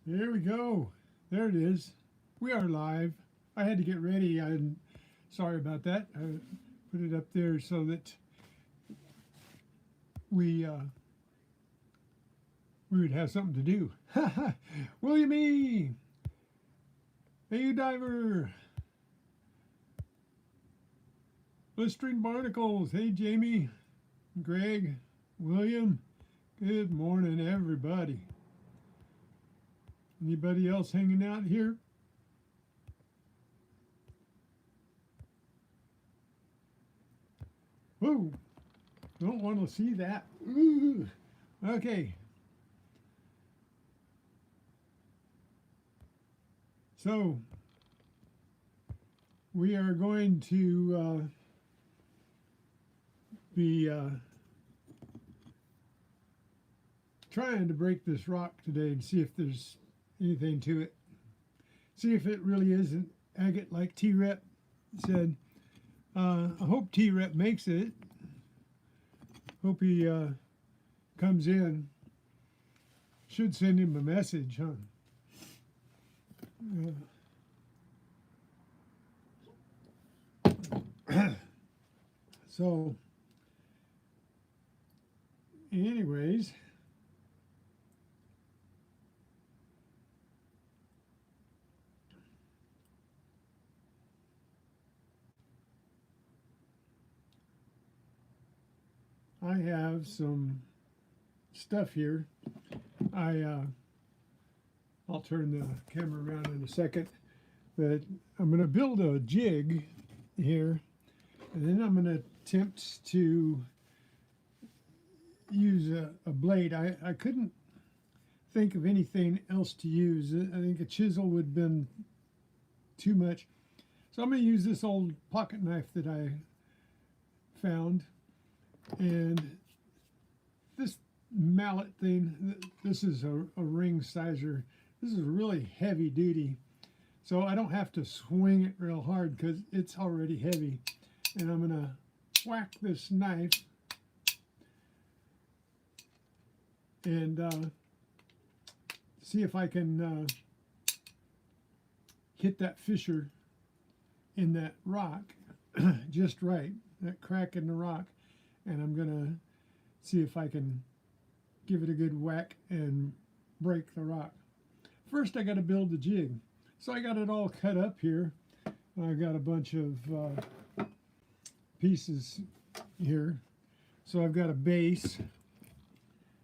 Here we go. There it is. We are live. I had to get ready. I'm sorry about that. I put it up there so that we uh, we would have something to do. William E. Hey, you diver. Blistering barnacles. Hey, Jamie, Greg, William. Good morning, everybody. Anybody else hanging out here? Whoa, don't want to see that. Ooh. Okay. So we are going to be trying to break this rock today and see if there's anything to it. See if it really is an agate like T-Rep said. I hope T-Rep makes it. Hope he comes in. Should send him a message, huh? So, anyways, I have some stuff here. I'll turn the camera around in a second, but I'm going to build a jig here, and then I'm going to attempt to use a blade. I couldn't think of anything else to use. I think a chisel would have been too much. So I'm going to use this old pocket knife that I found. And this mallet thing, this is a ring sizer. This is really heavy duty. So I don't have to swing it real hard because it's already heavy. And I'm going to whack this knife and see if I can hit that fissure in that rock just right, that crack in the rock. And I'm going to see if I can give it a good whack and break the rock. First, I got to build the jig. So I got it all cut up here. I've got a bunch of pieces here. So I've got a base.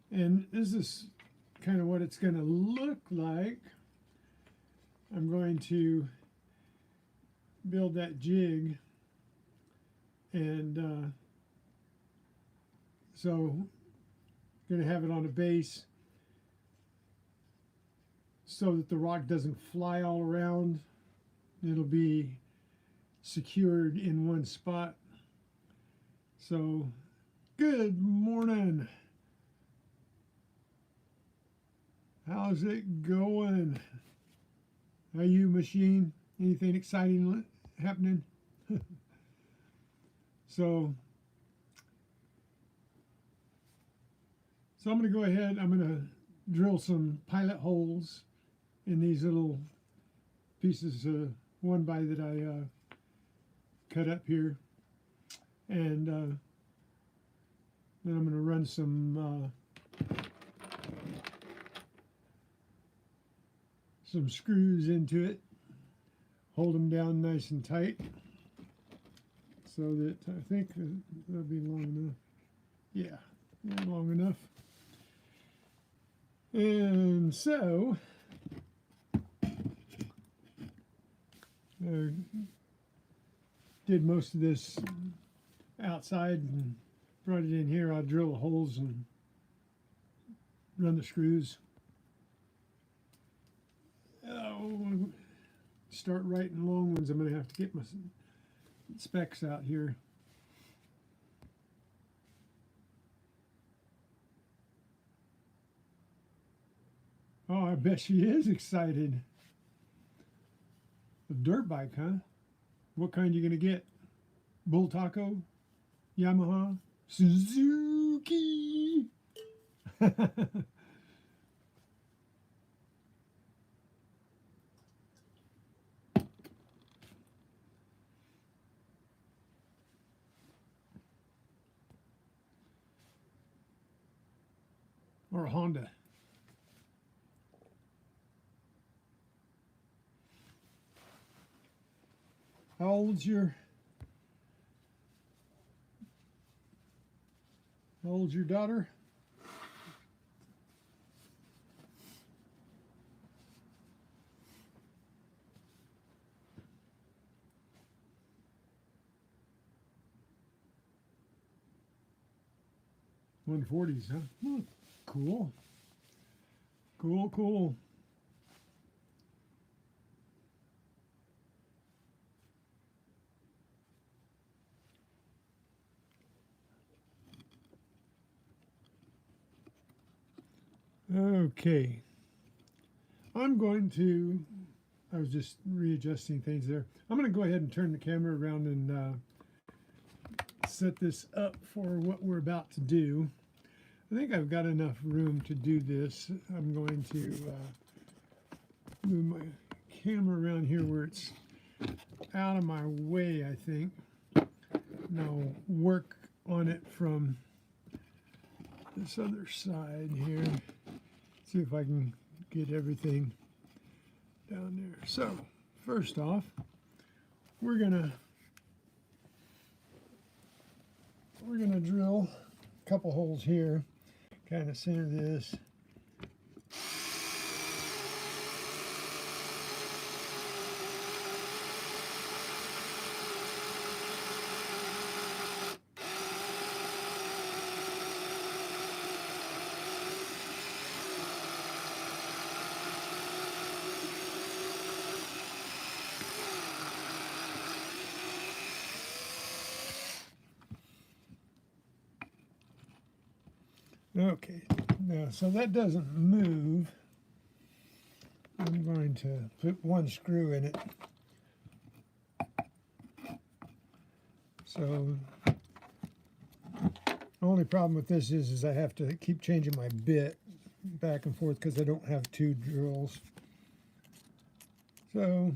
And this is kind of what it's going to look like. I'm going to build that jig. And so going to have it on a base so that the rock doesn't fly all around. It'll be secured in one spot. So, good morning. How's it going? How you, machine? Anything exciting happening? So I'm going to go ahead, I'm going to drill some pilot holes in these little pieces of 1x that I cut up here. And then I'm going to run some screws into it, hold them down nice and tight so that I think that'll be long enough. Yeah, long enough. And so I did most of this outside and brought it in here. I'll drill the holes and run the screws. Oh, start writing long ones. I'm going to have to get my specs out here. Oh, I bet she is excited. A dirt bike, huh? What kind you gonna get? Bull Taco? Yamaha? Suzuki? or a Honda. How old's your daughter? $140s, huh? Cool. Cool, cool. Okay. I was just readjusting things there. I'm going to go ahead and turn the camera around and set this up for what we're about to do. I think I've got enough room to do this. I'm going to move my camera around here where it's out of my way, I think. And I'll work on it from this other side here. See if I can get everything down there. So, first off, we're gonna drill a couple holes here, kind of center this. Okay, now so that doesn't move. I'm going to put one screw in it. So the only problem with this is I have to keep changing my bit back and forth because I don't have two drills. So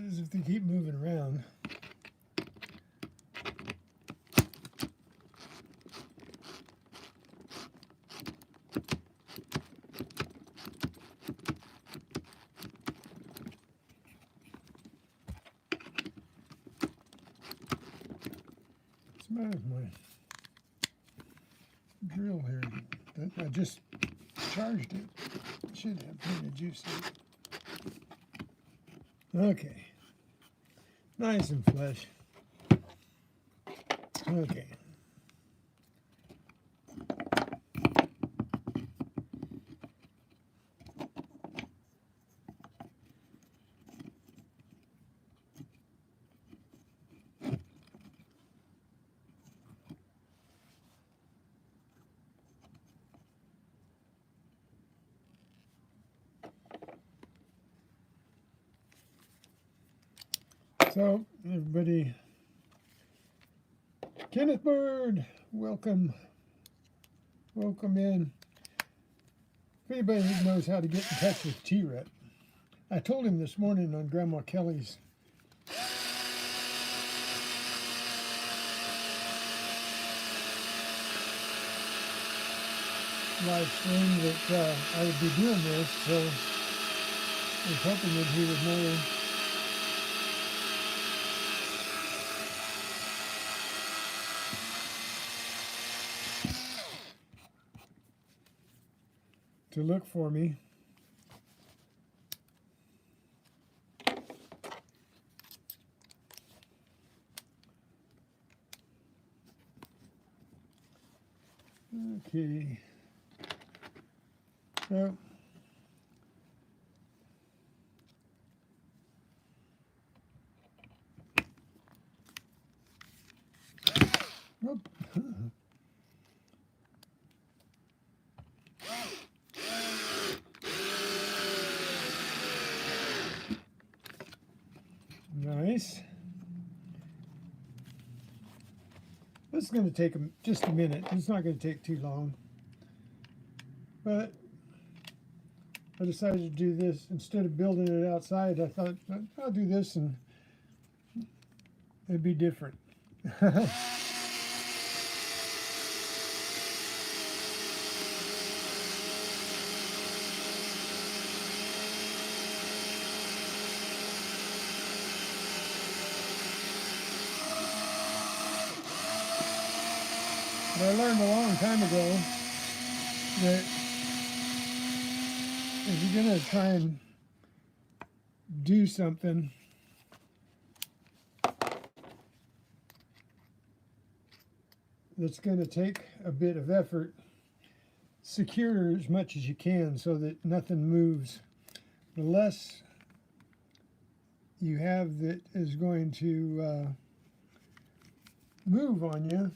as if they keep moving around. What's the matter with my drill here? I just charged it. It should have plenty of juice in it. Okay, nice and flush. Okay. So, everybody, Kenneth Bird, welcome in. If anybody knows how to get in touch with T-Rep, I told him this morning on Grandma Kelly's live stream that I would be doing this, so I was hoping that he would know to look for me. Okay. So whoop. nice. This is going to take just a minute. It's not going to take too long. But I decided to do this instead of building it outside. I thought I'll do this and it'd be different. But I learned a long time ago that if you're going to try and do something, that's going to take a bit of effort, secure as much as you can so that nothing moves. The less you have that is going to move on you,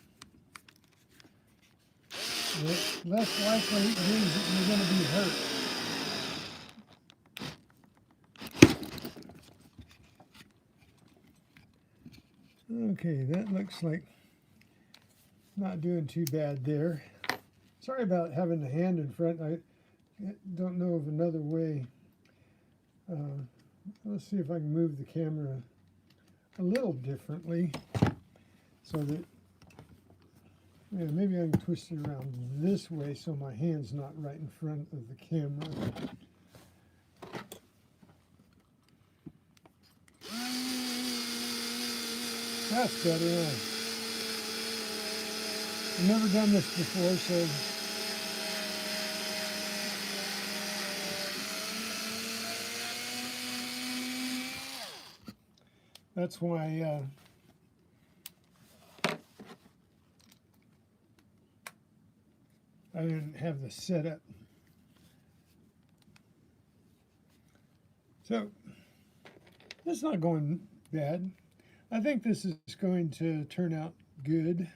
the less likely it is that you're going to be hurt. Okay, that looks like not doing too bad there. Sorry about having the hand in front. I don't know of another way. Let's see if I can move the camera a little differently so that, yeah, maybe I can twist it around this way so my hand's not right in front of the camera. That's better. I've never done this before, so that's why I didn't have the setup. So it's not going bad. I think this is going to turn out good.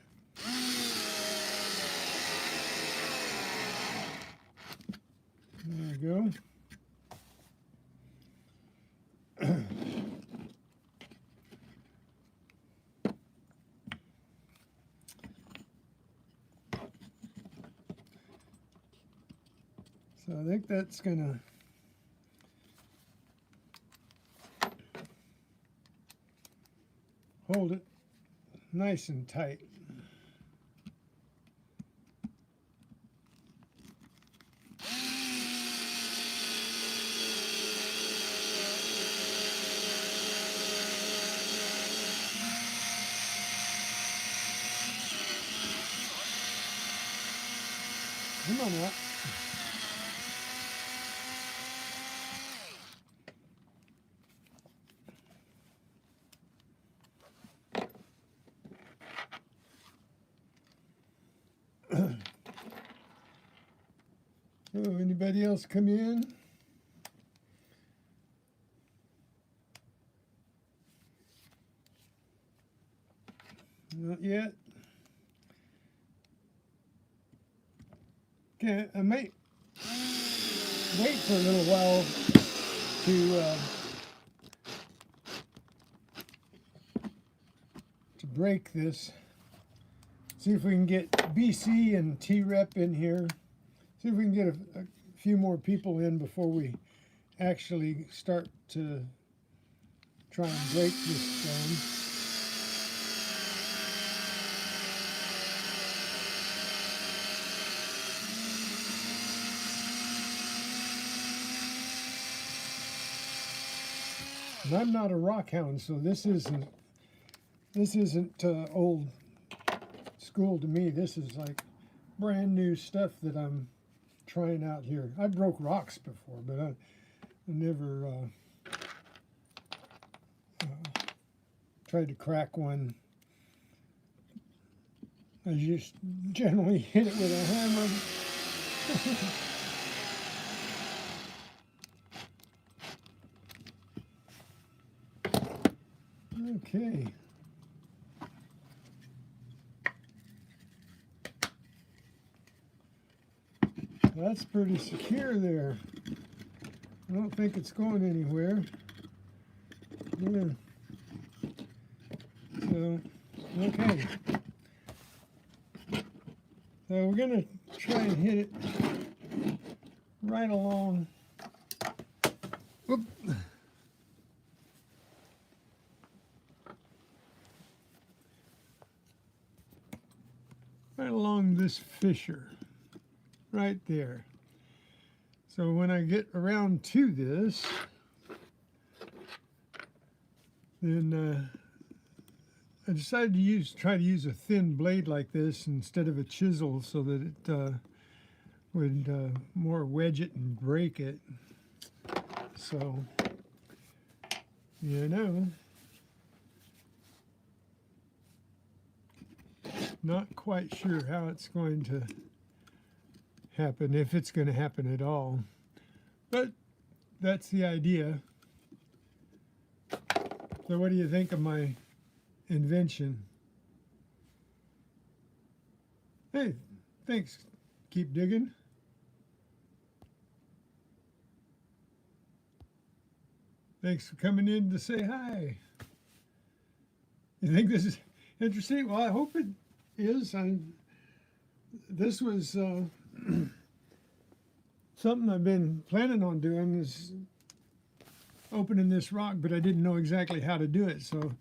There we go. So I think that's gonna hold it nice and tight. Come on out. So, anybody else come in? Not yet. Okay, I might wait for a little while to break this. See if we can get BC and T-Rep in here. See if we can get a few more people in before we actually start to try and break this stone. And I'm not a rock hound, so this isn't old school to me. This is like brand new stuff that I'm trying out here. I broke rocks before, but I never tried to crack one. I just generally hit it with a hammer. Okay. That's pretty secure there. I don't think it's going anywhere. I'm gonna So, okay. So we're going to try and hit it right along. Whoop. Right along this fissure, right there. So when I get around to this, then I decided to try to use a thin blade like this instead of a chisel, so that it would more wedge it and break it. So, you know, not quite sure how it's going to happen, if it's going to happen at all. But that's the idea. So what do you think of my invention? Hey, thanks. Keep digging. Thanks for coming in to say hi. You think this is interesting? Well, I hope it is. This was something I've been planning on doing, is opening this rock, but I didn't know exactly how to do it, so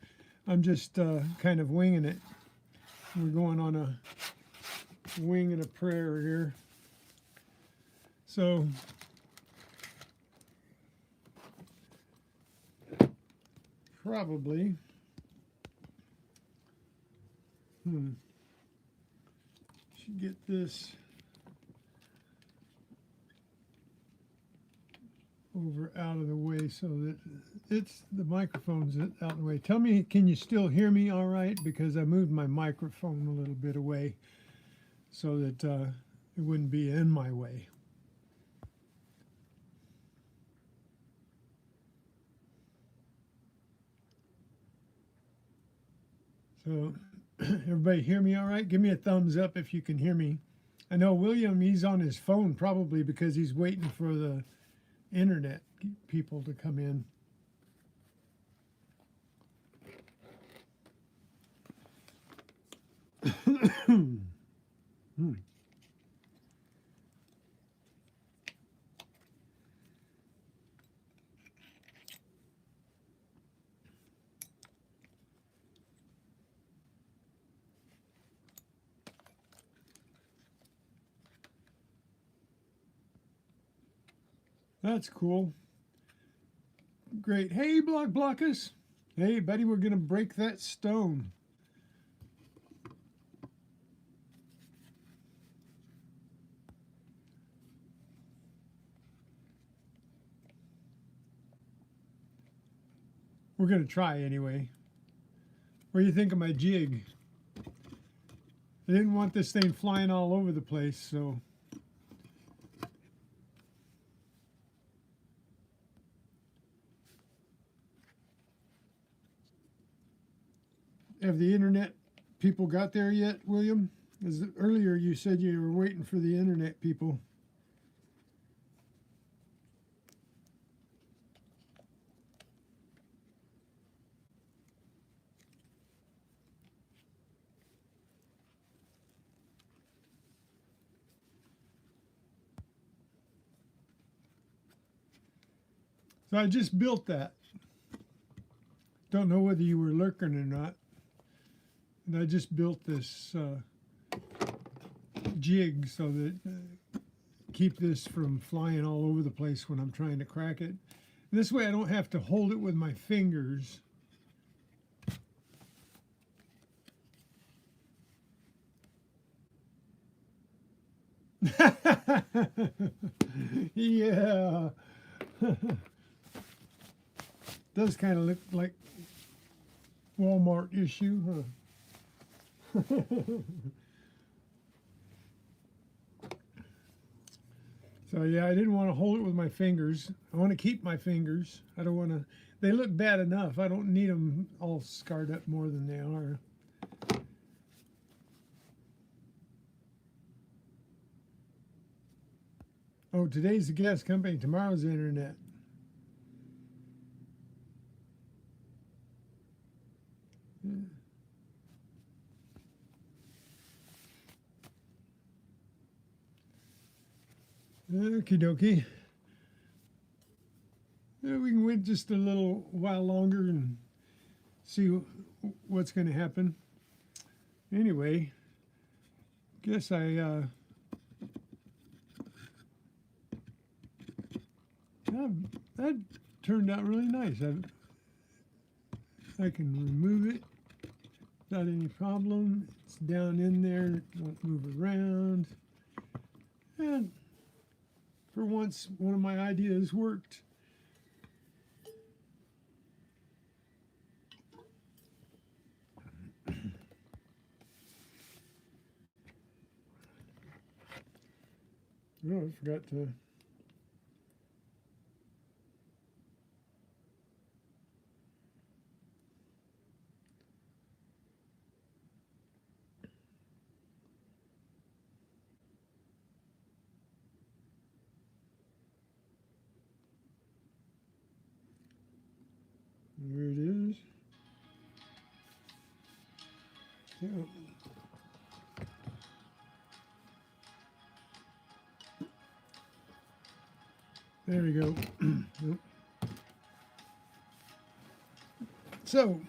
I'm just kind of winging it. We're going on a wing and a prayer here. So probably should get this over out of the way so that the microphone's out of the way. Tell me, can you still hear me all right? Because I moved my microphone a little bit away so that it wouldn't be in my way. So everybody hear me all right? Give me a thumbs up if you can hear me. I know William, he's on his phone probably because he's waiting for the internet people to come in. That's cool. Great. Hey, Blockus. Hey, buddy, we're going to break that stone. We're going to try anyway. What do you think of my jig? I didn't want this thing flying all over the place, so... Have the internet people got there yet, William? As earlier you said you were waiting for the internet people. So I just built that. Don't know whether you were lurking or not. And I just built this jig so that keep this from flying all over the place when I'm trying to crack it. This way I don't have to hold it with my fingers. Yeah. Does kind of look like Walmart issue, huh? So yeah, I didn't want to hold it with my fingers. I want to keep my fingers. I don't want to, they look bad enough. I don't need them all scarred up more than they are. Oh, today's the gas company, tomorrow's the internet. Okie dokie. Yeah, we can wait just a little while longer and see what's going to happen. Anyway, guess that turned out really nice. I can remove it without any problem. It's down in there, it won't move around. And for once, one of my ideas worked. Oh, I forgot to. There it is. Yeah. There we go. So,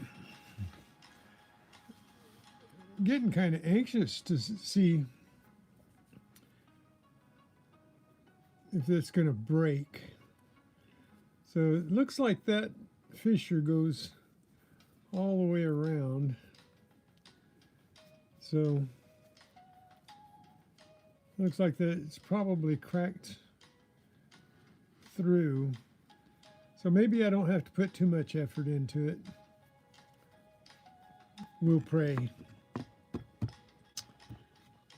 getting kind of anxious to see if it's going to break. So it looks like that fissure goes all the way around. So looks like that it's probably cracked through. So maybe I don't have to put too much effort into it. We'll pray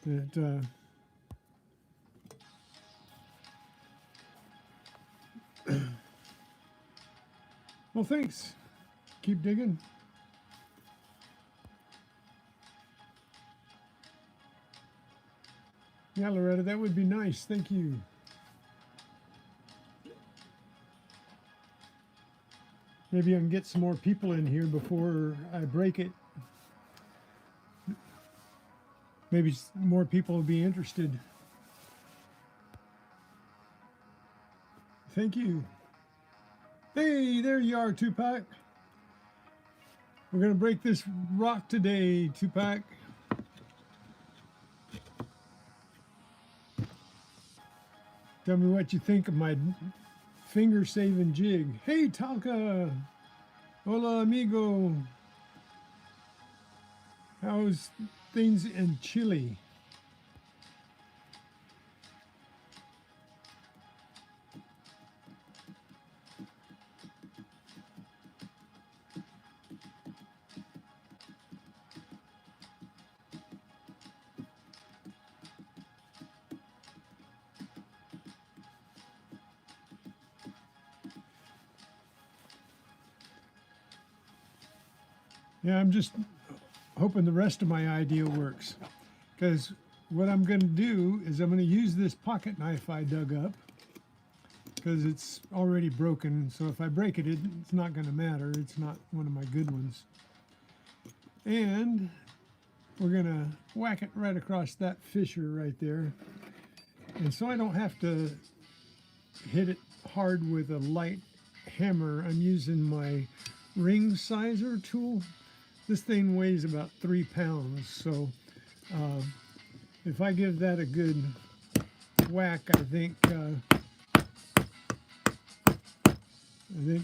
that well, thanks. Keep digging. Yeah, Loretta, that would be nice. Thank you. Maybe I can get some more people in here before I break it. Maybe more people will be interested. Thank you. Hey, there you are, Tupac. We're going to break this rock today, Tupac. Tell me what you think of my finger-saving jig. Hey, Talca. Hola, amigo. How's things in Chile? Yeah, I'm just hoping the rest of my idea works. Because what I'm going to do is I'm going to use this pocket knife I dug up. Because it's already broken, so if I break it, it's not going to matter. It's not one of my good ones. And we're going to whack it right across that fissure right there. And so I don't have to hit it hard with a light hammer. I'm using my ring sizer tool. This thing weighs about 3 pounds, so if I give that a good whack, I think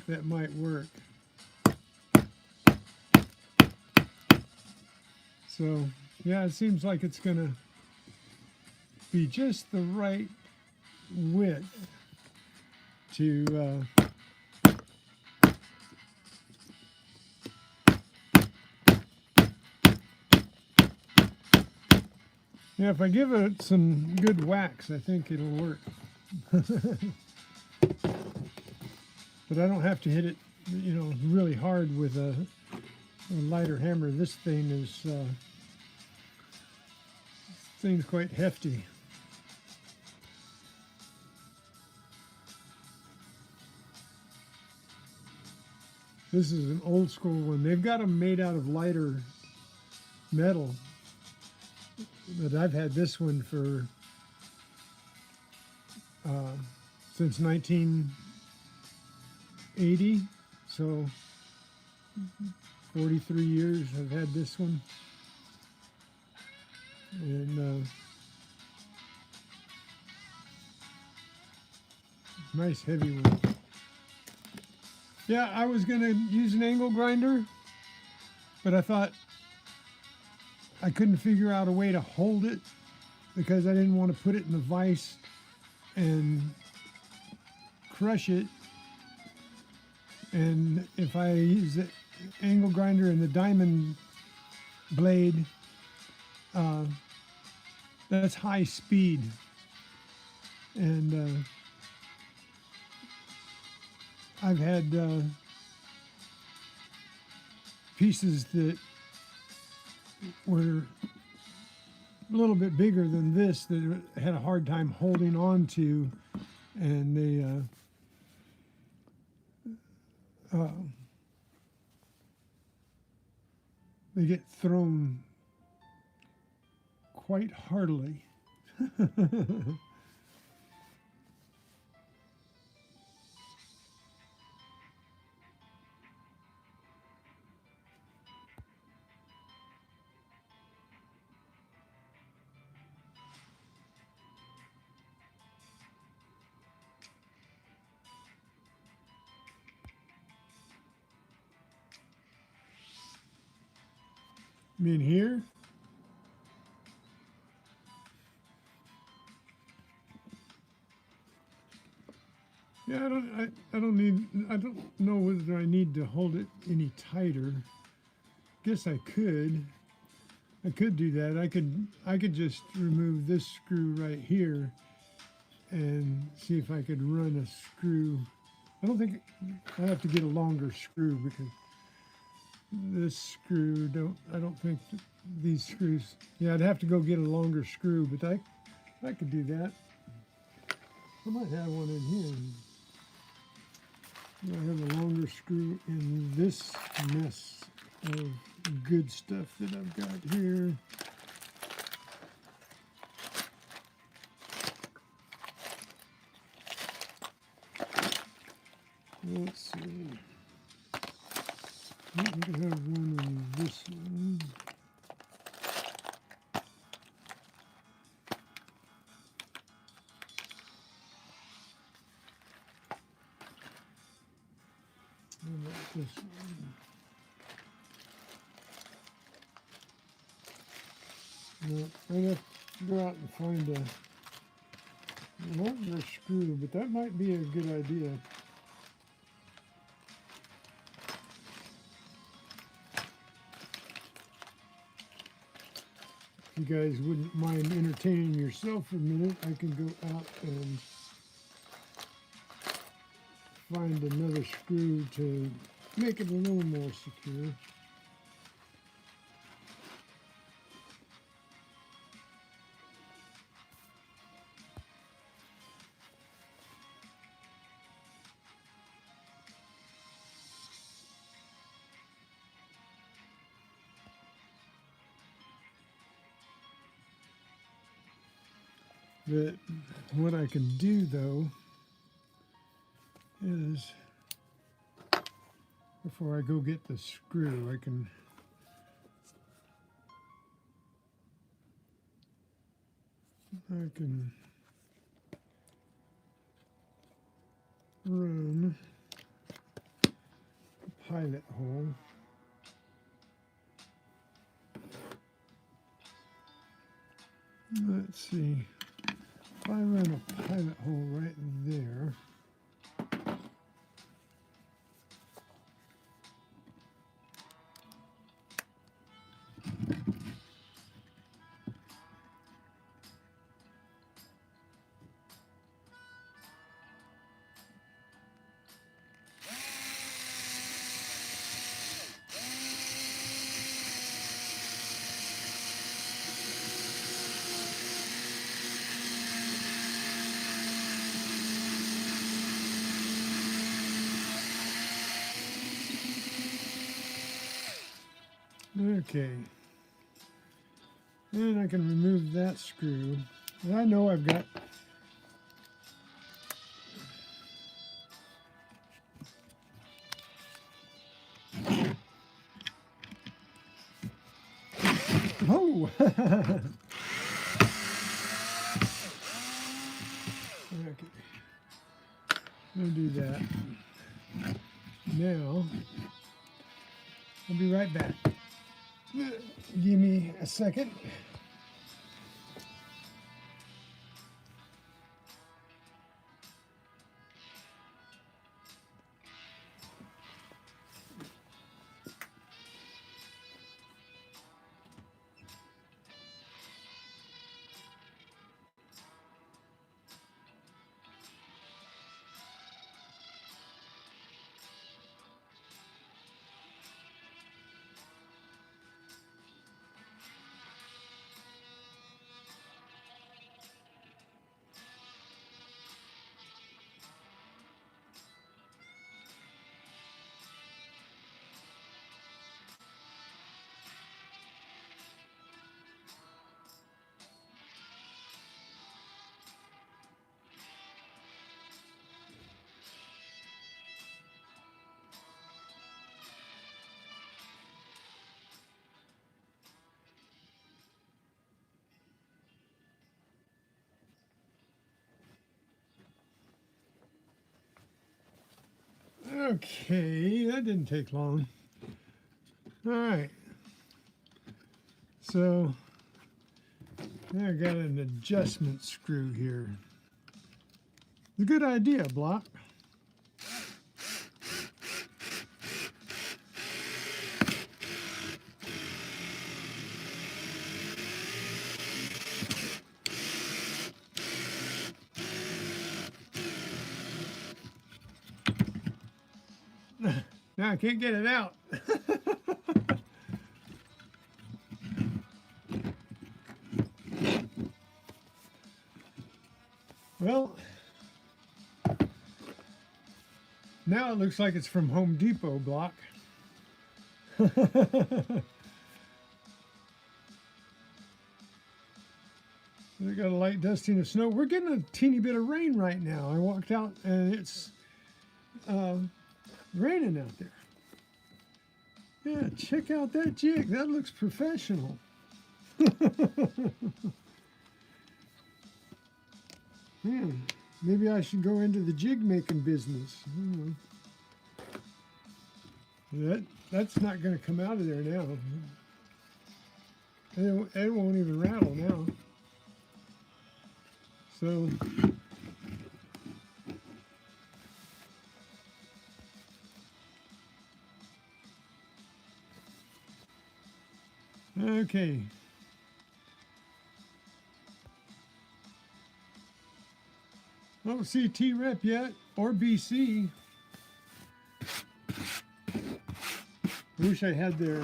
that might work. So yeah, it seems like it's gonna be just the right width to yeah, if I give it some good whacks, I think it'll work. But I don't have to hit it, you know, really hard with a lighter hammer. This thing is thing's quite hefty. This is an old school one. They've got them made out of lighter metal. But I've had this one for since 1980. So 43 years I've had this one. And nice heavy one. Yeah, I was going to use an angle grinder, but I thought I couldn't figure out a way to hold it because I didn't want to put it in the vise and crush it. And if I use the angle grinder and the diamond blade, that's high speed. And I've had pieces that were a little bit bigger than this that I had a hard time holding on to, and they get thrown quite heartily. I mean here, yeah, I don't know whether I need to hold it any tighter. Guess I could do that. I could just remove this screw right here and see if I could run a screw. I don't think I have to get a longer screw because this screw I don't think these screws. Yeah, I'd have to go get a longer screw, but I could do that. I might have one in here. I have a longer screw in this mess of good stuff that I've got here. Let's see. I think I have one in this one. How about this one? No, I have to go out and find a longer screw, but that might be a good idea. If you guys wouldn't mind entertaining yourself for a minute, I can go out and find another screw to make it a little more secure. But what I can do though is, before I go get the screw, I can run a pilot hole. Let's see, if I run a pilot hole right there, okay, and I can remove that screw. And I know I've got Oh! Okay. We'll do that. Now, I'll be right back. Give me a second. Okay, that didn't take long. All right. So now I got an adjustment screw here. It's a good idea, Block. Now I can't get it out. Well, now it looks like it's from Home Depot, Block. We got a light dusting of snow. We're getting a teeny bit of rain right now. I walked out and it's raining out there. Yeah, check out that jig. That looks professional. Man, maybe I should go into the jig making business. That's not going to come out of there now. It won't even rattle now. So okay. I don't see T-Rep yet, or BC. I wish I had their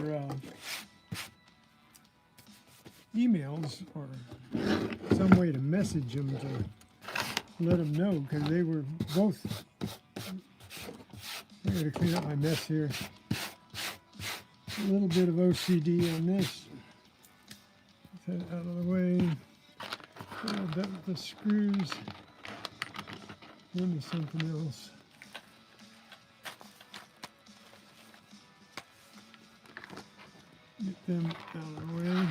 emails or some way to message them to let them know, because they were both. I gotta clean up my mess here. A little bit of OCD on this. Get that out of the way. The screws into something else. Get them out of the way.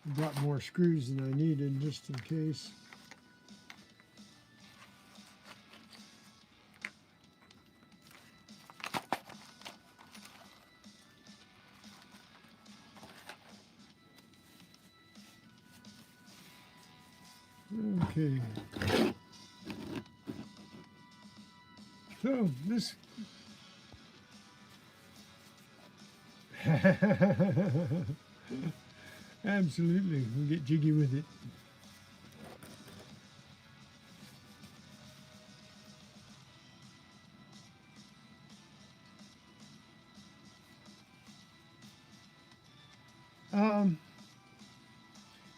Brought more screws than I needed just in case. Okay. So this absolutely, we'll get jiggy with it.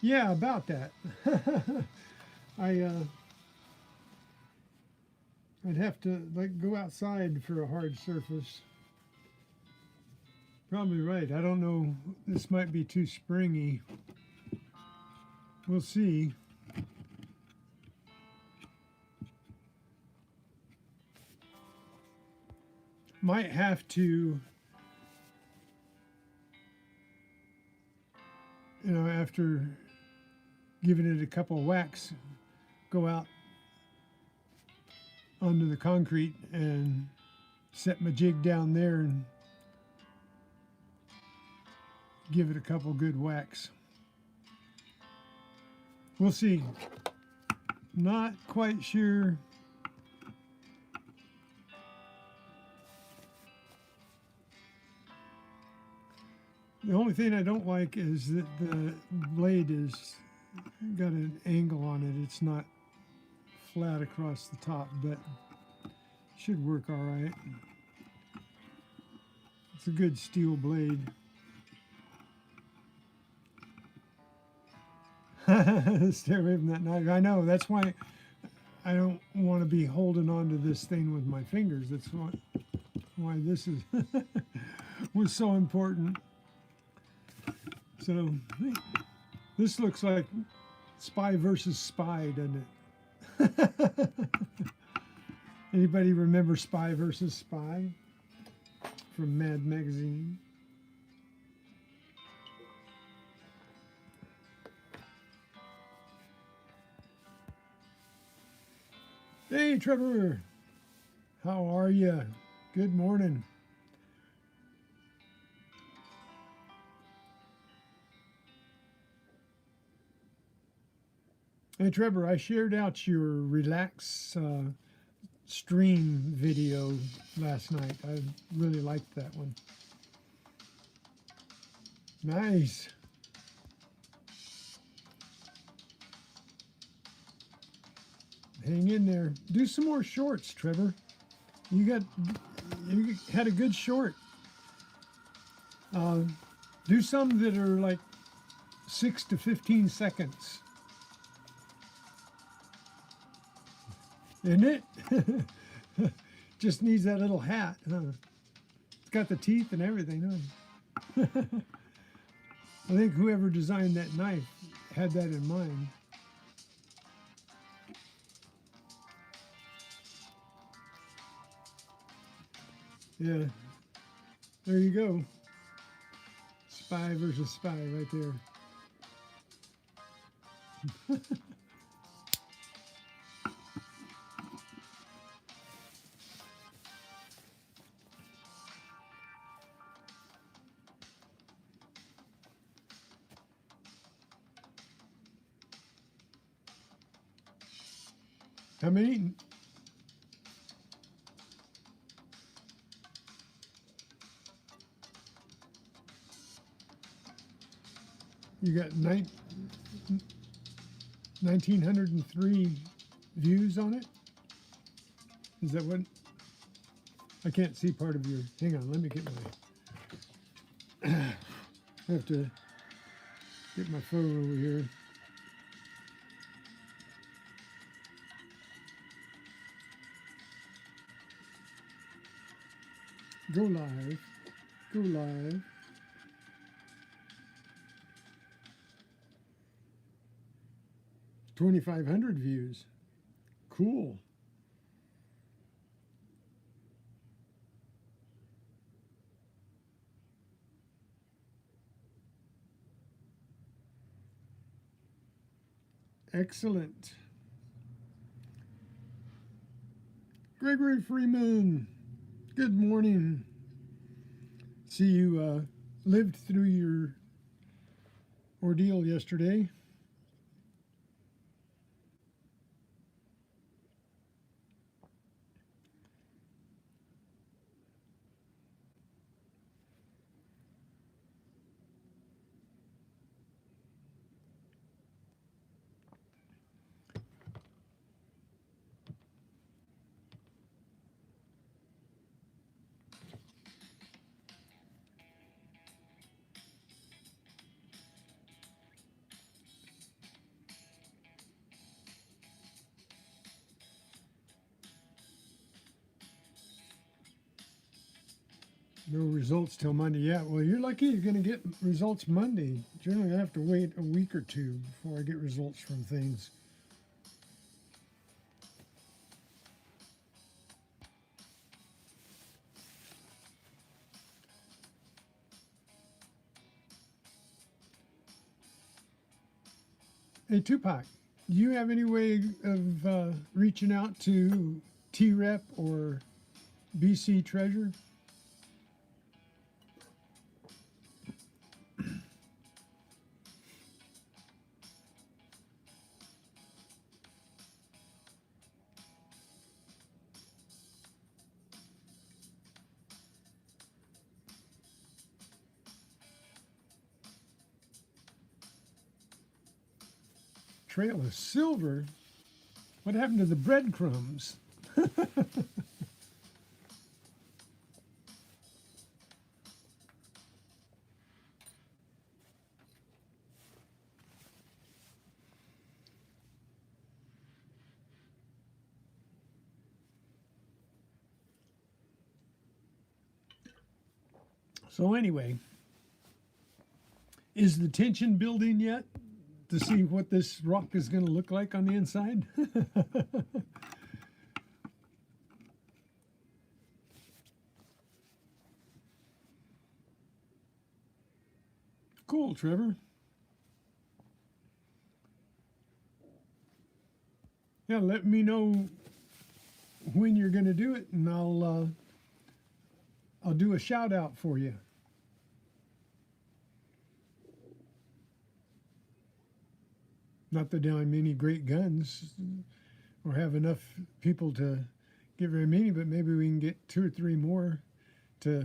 Yeah, about that. I'd have to go outside for a hard surface. Probably right. I don't know. This might be too springy. We'll see. Might have to after giving it a couple of whacks, go out onto the concrete and set my jig down there and give it a couple good whacks. We'll see. Not quite sure. The only thing I don't like is that the blade is got an angle on it. It's not flat across the top, but should work all right. It's a good steel blade. Stay away from that knife. I know, that's why I don't want to be holding on to this thing with my fingers. That's why this is was so important. So this looks like Spy versus Spy, doesn't it? Anybody remember Spy versus Spy from Mad Magazine? Hey, Trevor. How are you? Good morning. Hey, Trevor, I shared out your relax stream video last night. I really liked that one. Nice. Hang in there. Do some more shorts, Trevor. You had a good short. Do some that are like 6 to 15 seconds. Isn't it? Just needs that little hat. Huh? It's got the teeth and everything. Huh? I think whoever designed that knife had that in mind. Yeah, there you go. Spy versus Spy right there. How many? You got 1,903 views on it? Is that what? I can't see part of your, hang on, let me get my, I have to get my phone over here. Go live, go live. 2,500 views. Cool. Excellent. Gregory Freeman, good morning. See you lived through your ordeal yesterday. No results till Monday. Yeah, well, you're lucky you're going to get results Monday. Generally, I have to wait a week or two before I get results from things. Hey, Tupac, do you have any way of reaching out to T-Rep or BC Treasure? Trail of Silver? What happened to the breadcrumbs? So anyway, is the tension building yet to see what this rock is going to look like on the inside? Cool, Trevor. Yeah, let me know when you're going to do it, and I'll do a shout out for you. Not that I'm any great guns or have enough people to get very many, but maybe we can get 2 or 3 more to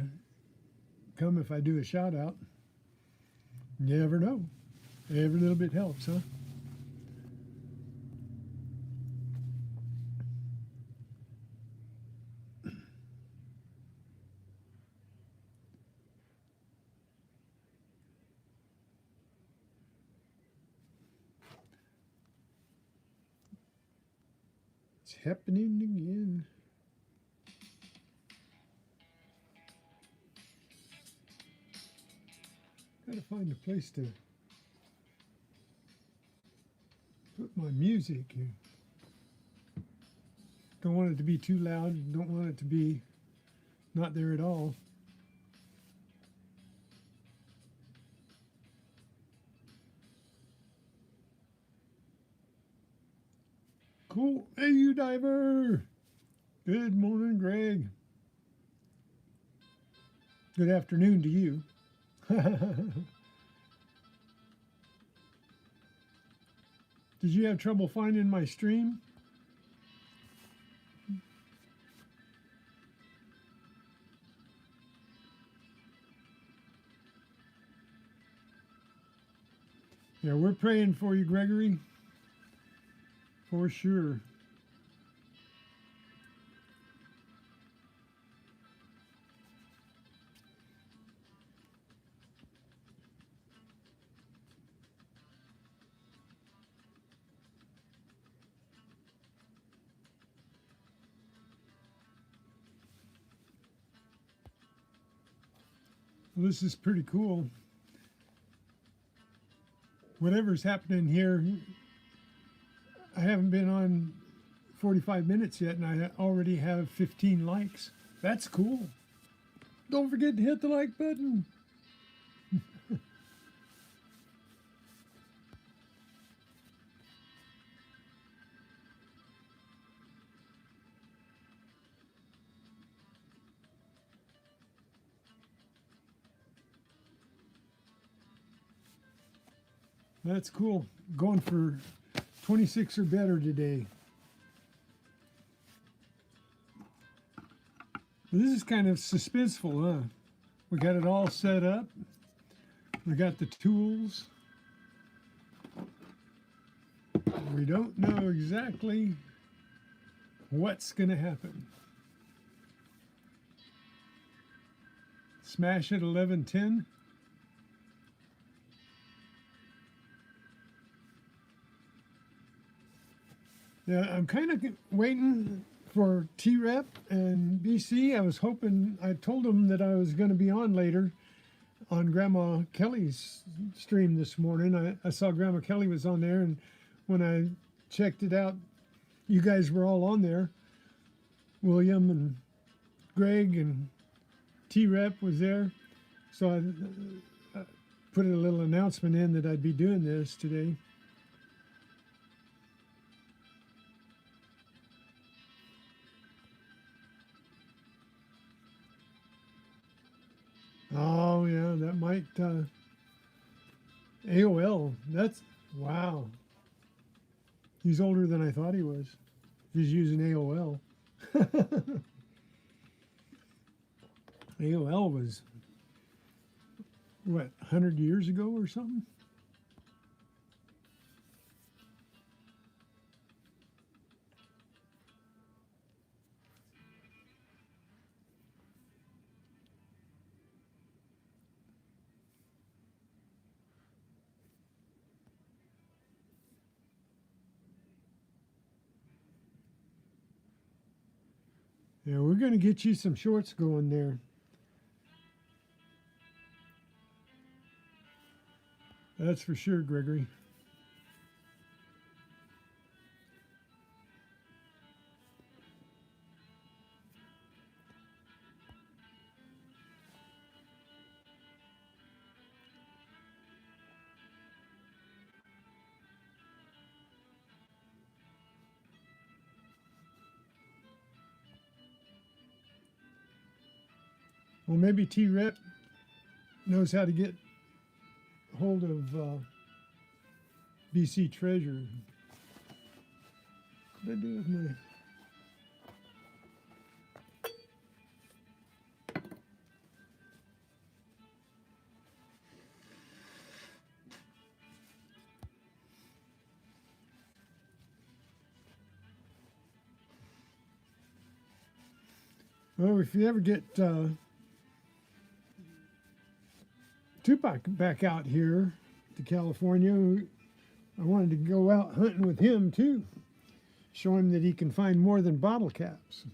come if I do a shout out. You never know. Every little bit helps, huh? It's happening again. Gotta find a place to put my music in. Don't want it to be too loud. Don't want it to be not there at all. Cool. Hey, you diver. Good morning, Greg. Good afternoon to you. Did you have trouble finding my stream? Yeah, we're praying for you, Gregory. For sure. Well, this is pretty cool. Whatever's happening here, I haven't been on 45 minutes yet, and I already have 15 likes. That's cool. Don't forget to hit the like button. That's cool. Going for 26 or better today. This is kind of suspenseful, huh? We got it all set up. We got the tools. We don't know exactly what's going to happen. Smash at 11:10. Yeah, I'm kind of waiting for T-Rep and BC. I was hoping, I told them that I was going to be on later on Grandma Kelly's stream this morning. I saw Grandma Kelly was on there, and when I checked it out, you guys were all on there. William and Greg and T-Rep was there. So I put a little announcement in that I'd be doing this today. Oh yeah, that might AOL. That's wow. He's older than I thought he was. He's using AOL. AOL was what 100 years ago or something. Yeah, we're gonna get you some shorts going there. That's for sure, Gregory. Well, maybe T-Rep knows how to get hold of BC Treasure. What did I do with my? Well, if you ever get Tupac back out here to California, I wanted to go out hunting with him too. Show him that he can find more than bottle caps.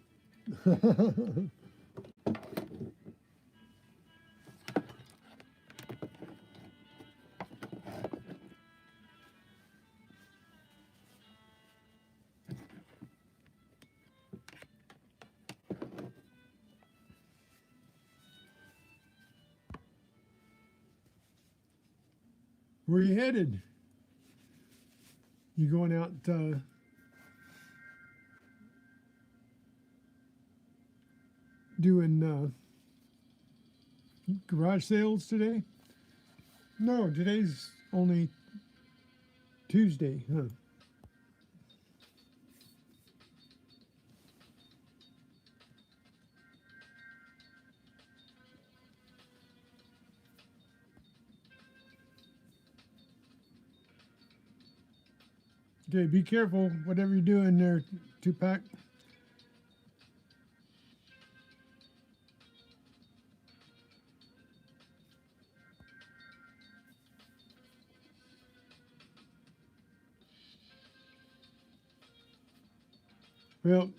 Where you headed? You going out doing garage sales today? No, today's only Tuesday, huh? Okay, be careful, whatever you're doing there, Tupac. Well,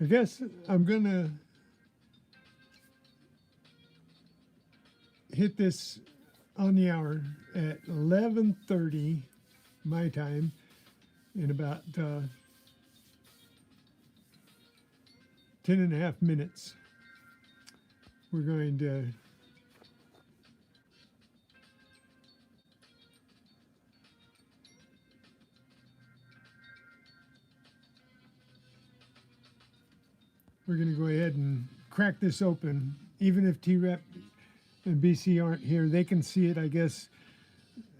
I guess I'm gonna hit this on the hour at 11:30 my time in about 10 and a half minutes. We're going to go ahead and crack this open. Even if T-Rep and BC aren't here, they can see it, I guess,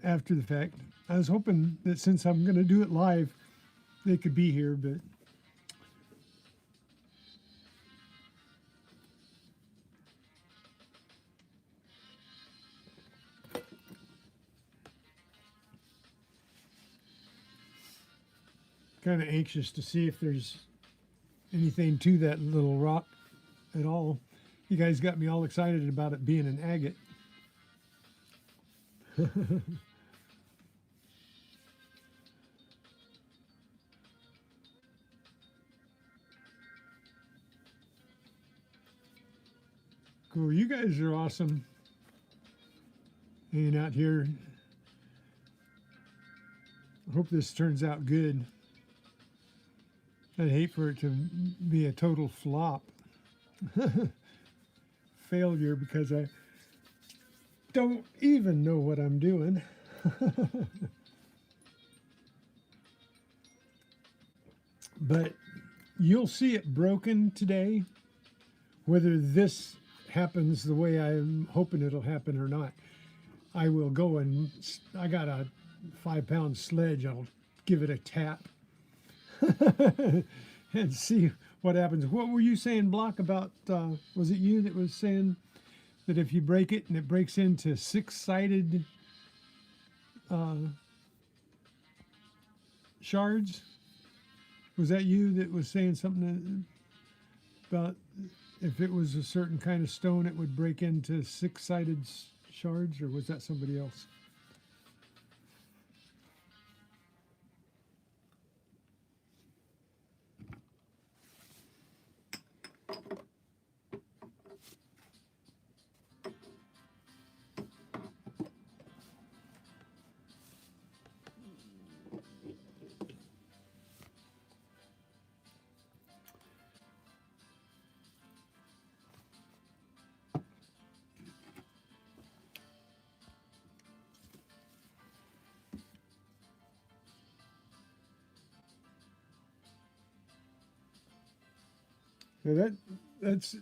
after the fact. I was hoping that since I'm going to do it live, they could be here, but kind of anxious to see if there's anything to that little rock at all. You guys got me all excited about it being an agate. Cool, you guys are awesome. Hanging out here. I hope this turns out good. I'd hate for it to be a total flop. Failure because I don't even know what I'm doing. But you'll see it broken today. whether this happens the way I'm hoping it'll happen or not, I will go and I got a 5-pound sledge. I'll give it a tap and see what happens. What were you saying, Block, about, was it you that was saying that if you break it and it breaks into six-sided shards? Was that you that was saying something about if it was a certain kind of stone, it would break into six-sided shards, or was that somebody else? Yeah, that's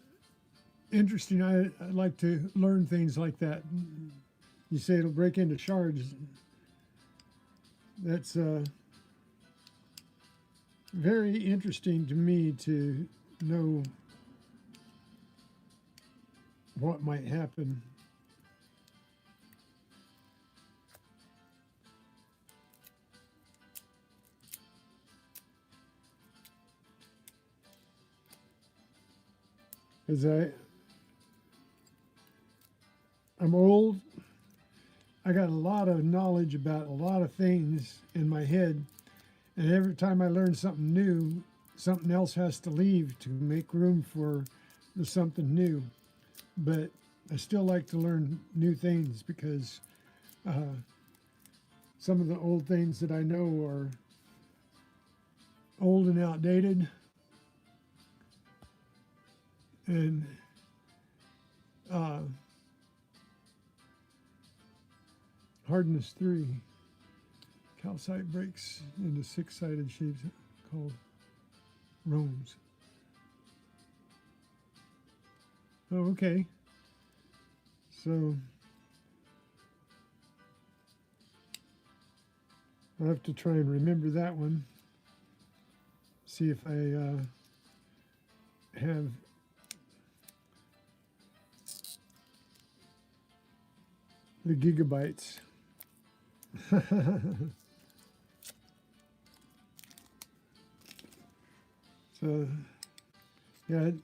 interesting. I like to learn things like that. You say it'll break into shards. That's very interesting to me to know what might happen. As I'm old, I got a lot of knowledge about a lot of things in my head, and every time I learn something new, something else has to leave to make room for the something new. But I still like to learn new things because some of the old things that I know are old and outdated. And hardness 3, calcite breaks into six-sided shapes called rhombs. Oh, okay. So I'll have to try and remember that one. See if I have the gigabytes. So, yeah, it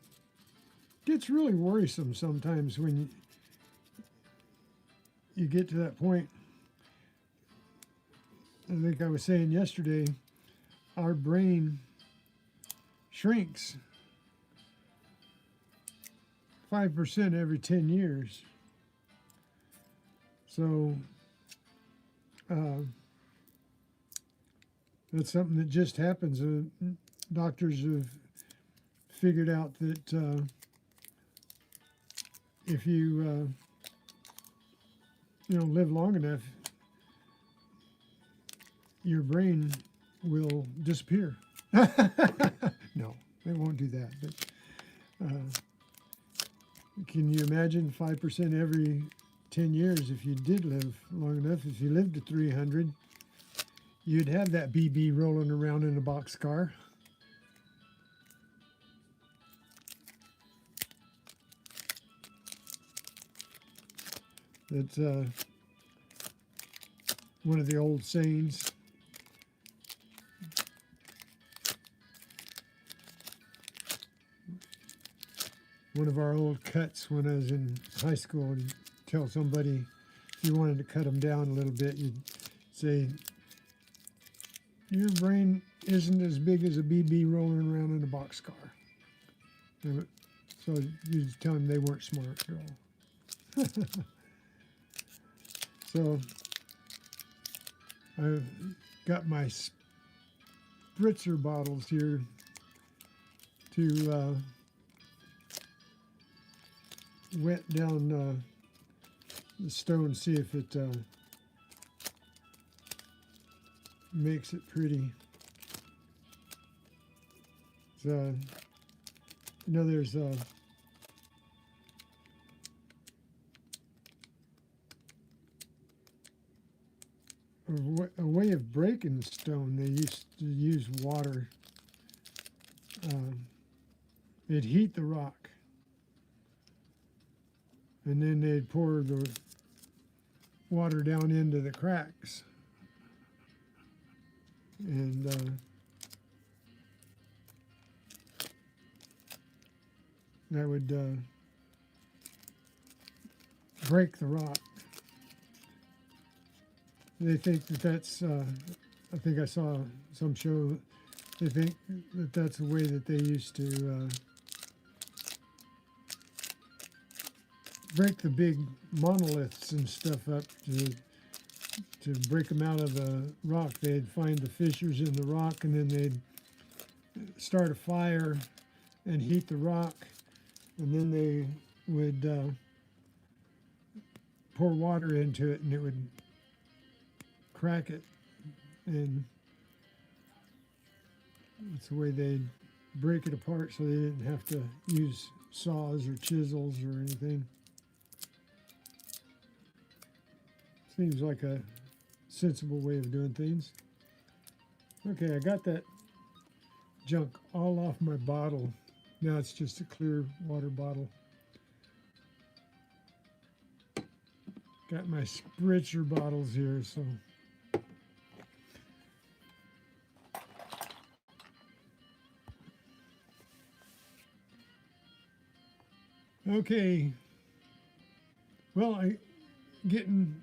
gets really worrisome sometimes when you get to that point. I think I was saying yesterday, our brain shrinks 5% every 10 years. So that's something that just happens. Doctors have figured out that if you live long enough, your brain will disappear. No, it won't do that. But can you imagine 5% every 10 years if you did live long enough? If you lived to 300, you'd have that BB rolling around in a boxcar. That's one of the old sayings. One of our old cuts when I was in high school, you'd tell somebody if you wanted to cut them down a little bit, you'd say, your brain isn't as big as a BB rolling around in a boxcar. So you'd tell them they weren't smart at all. So I've got my spritzer bottles here to wet down the stone, see if it makes it pretty. So, there's a way of breaking stone. They used to use water. They'd heat the rock, and then they'd pour the water down into the cracks, and that would break the rock. They think that that's, I think I saw some show, they think that that's the way that they used to break the big monoliths and stuff up to break them out of the rock. They'd find the fissures in the rock, and then they'd start a fire and heat the rock, and then they would pour water into it, and it would crack it, and that's the way they'd break it apart, so they didn't have to use saws or chisels or anything. Seems like a sensible way of doing things. Okay, I got that junk all off my bottle. Now it's just a clear water bottle. Got my spritzer bottles here, so okay. Well, I getting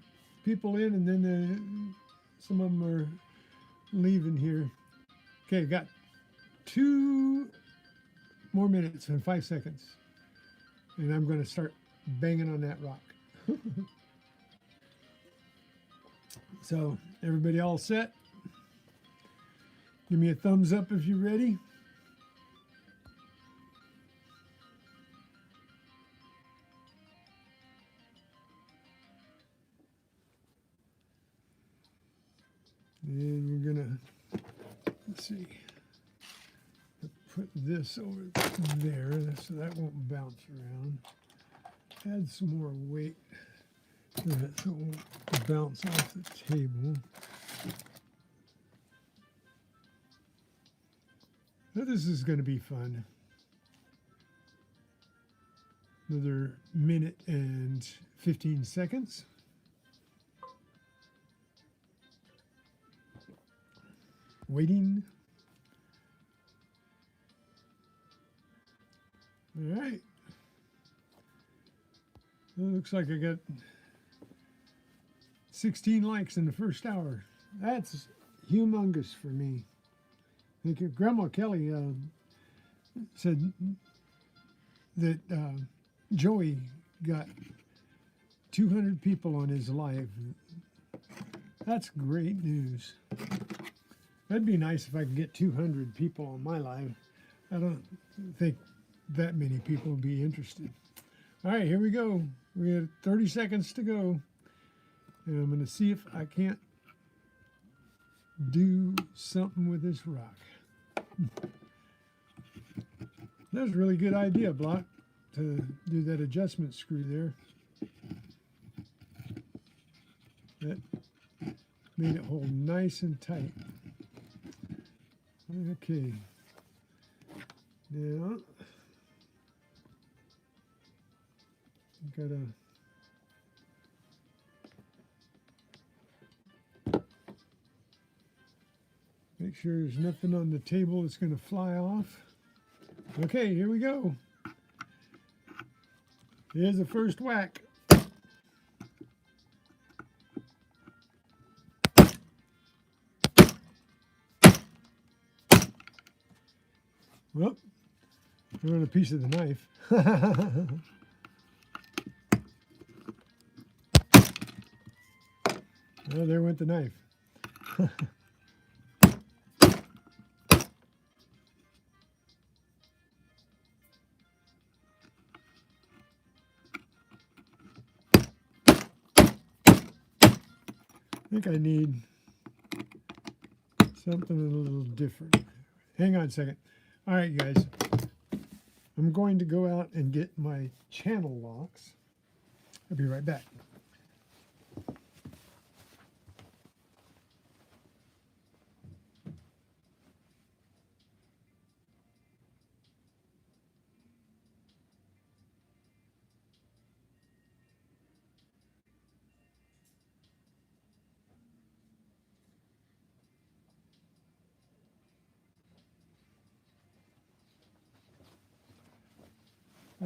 people in, and then some of them are leaving here. Okay, got 2 more minutes and 5 seconds, and I'm going to start banging on that rock. So, everybody all set? Give me a thumbs up if you're ready. And we're gonna, let's see, put this over there so that won't bounce around. Add some more weight to that so it won't bounce off the table. Now this is going to be fun. Another minute and 15 seconds. Waiting. All right. Well, it looks like I got 16 likes in the first hour. That's humongous for me. I think Grandma Kelly said that Joey got 200 people on his live. That's great news. That'd be nice if I could get 200 people on my live. I don't think that many people would be interested. All right, here we go. We have 30 seconds to go. And I'm going to see if I can't do something with this rock. That's a really good idea, Block, to do that adjustment screw there. That made it hold nice and tight. Okay. Now, gotta make sure there's nothing on the table that's going to fly off. Okay, here we go. Here's the first whack. Well, I want a piece of the knife. Well, there went the knife. I think I need something a little different. Hang on a second. All right, guys. I'm going to go out and get my channel locks. I'll be right back.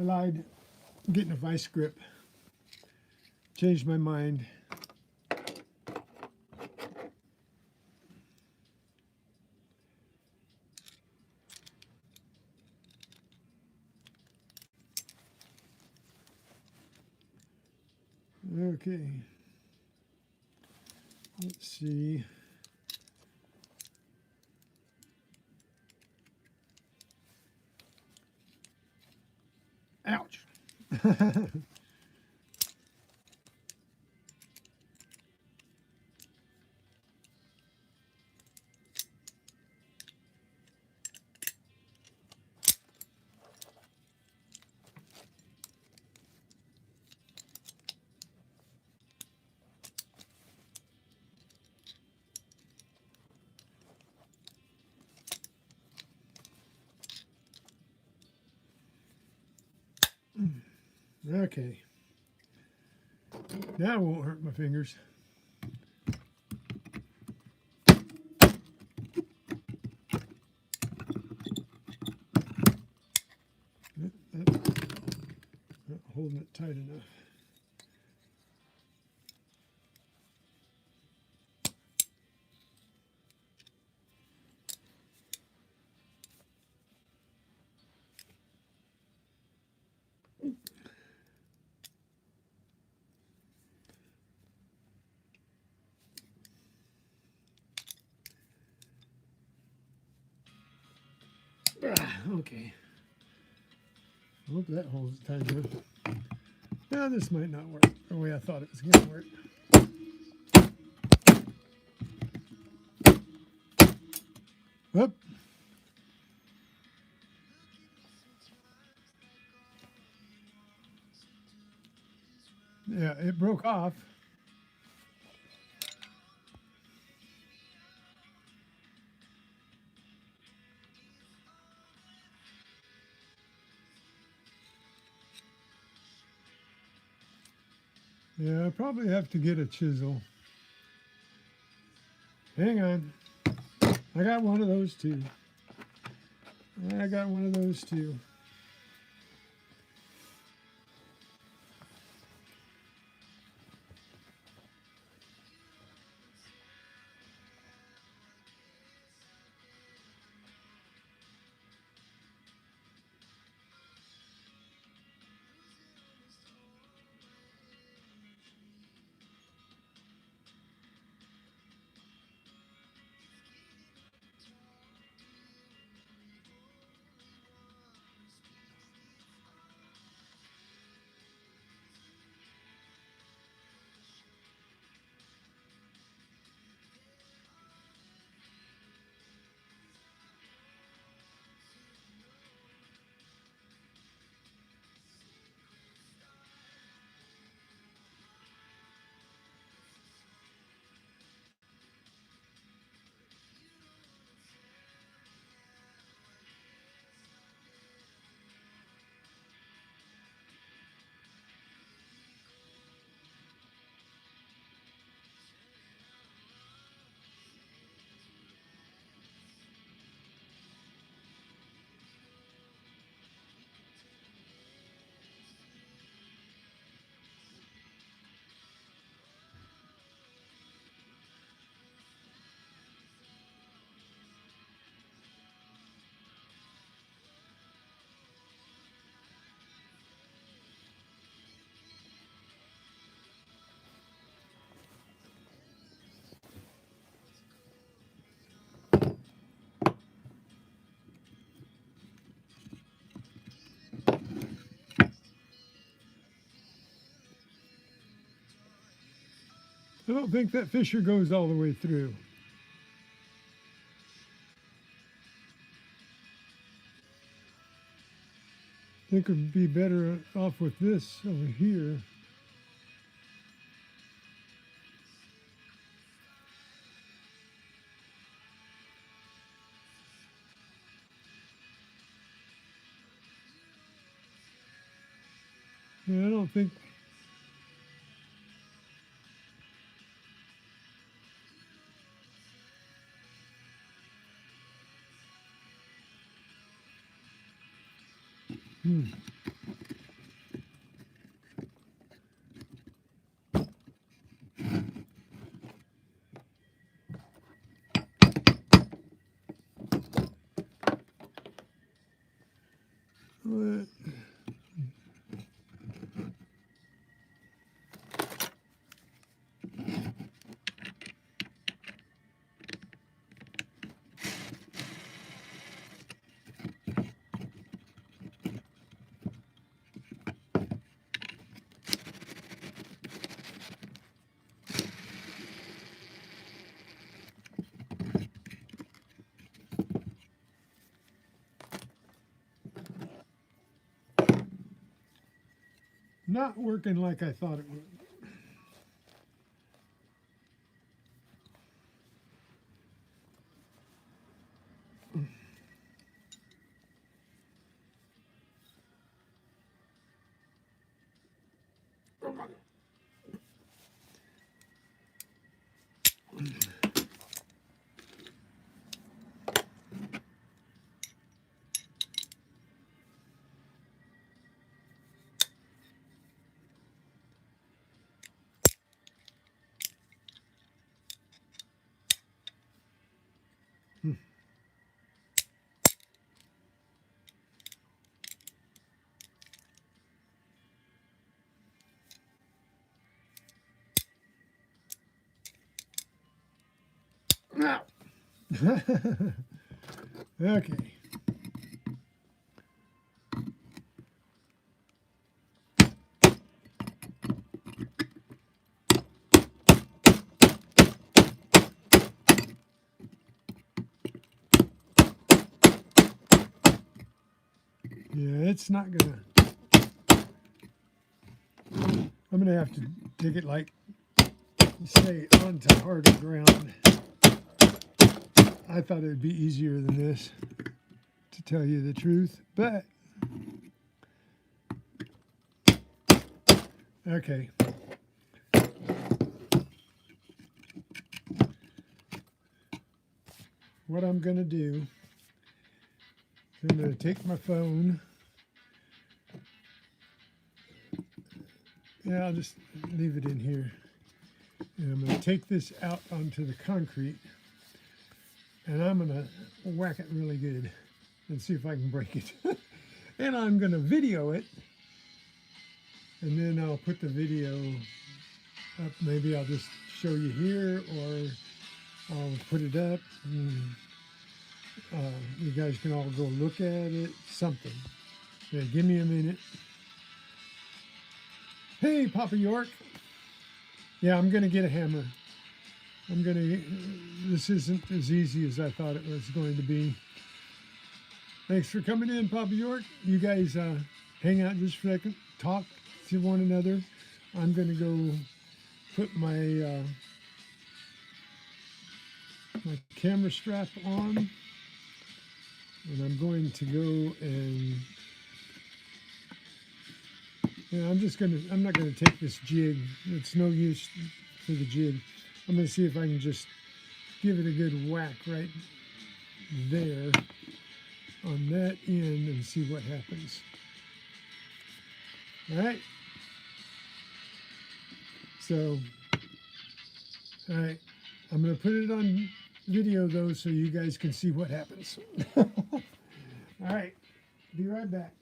I lied. I'm getting a vice grip. Changed my mind. Okay. Let's see. Ouch. Okay. Now it won't hurt my fingers. Not holding it tight enough. Okay. I hope that holds it tight enough. Now this might not work the way I thought it was going to work. Whoop. Yeah, it broke off. Yeah, I probably have to get a chisel. Hang on. I got one of those too. I got one of those too. I don't think that fissure goes all the way through. I think it would be better off with this over here. Yeah, I don't think. not working like I thought it would. Now, okay. Yeah, it's not gonna. I'm gonna have to dig it, like say, onto harder ground. I thought it would be easier than this, to tell you the truth, but okay. What I'm gonna do, I'm gonna take my phone. Yeah, I'll just leave it in here. And I'm going to take this out onto the concrete, and I'm going to whack it really good and see if I can break it. And I'm going to video it, and then I'll put the video up. Maybe I'll just show you here, or I'll put it up, and you guys can all go look at it, something. Yeah, give me a minute. Hey, Papa York. Yeah, I'm going to get a hammer. This isn't as easy as I thought it was going to be. Thanks for coming in, Papa York. You guys hang out just for a second, talk to one another. I'm going to go put my my camera strap on, and I'm going to go and I'm not going to take this jig. It's no use for the jig. I'm going to see if I can just give it a good whack right there on that end and see what happens. All right. So, all right. I'm going to put it on video though, so you guys can see what happens. All right. Be right back.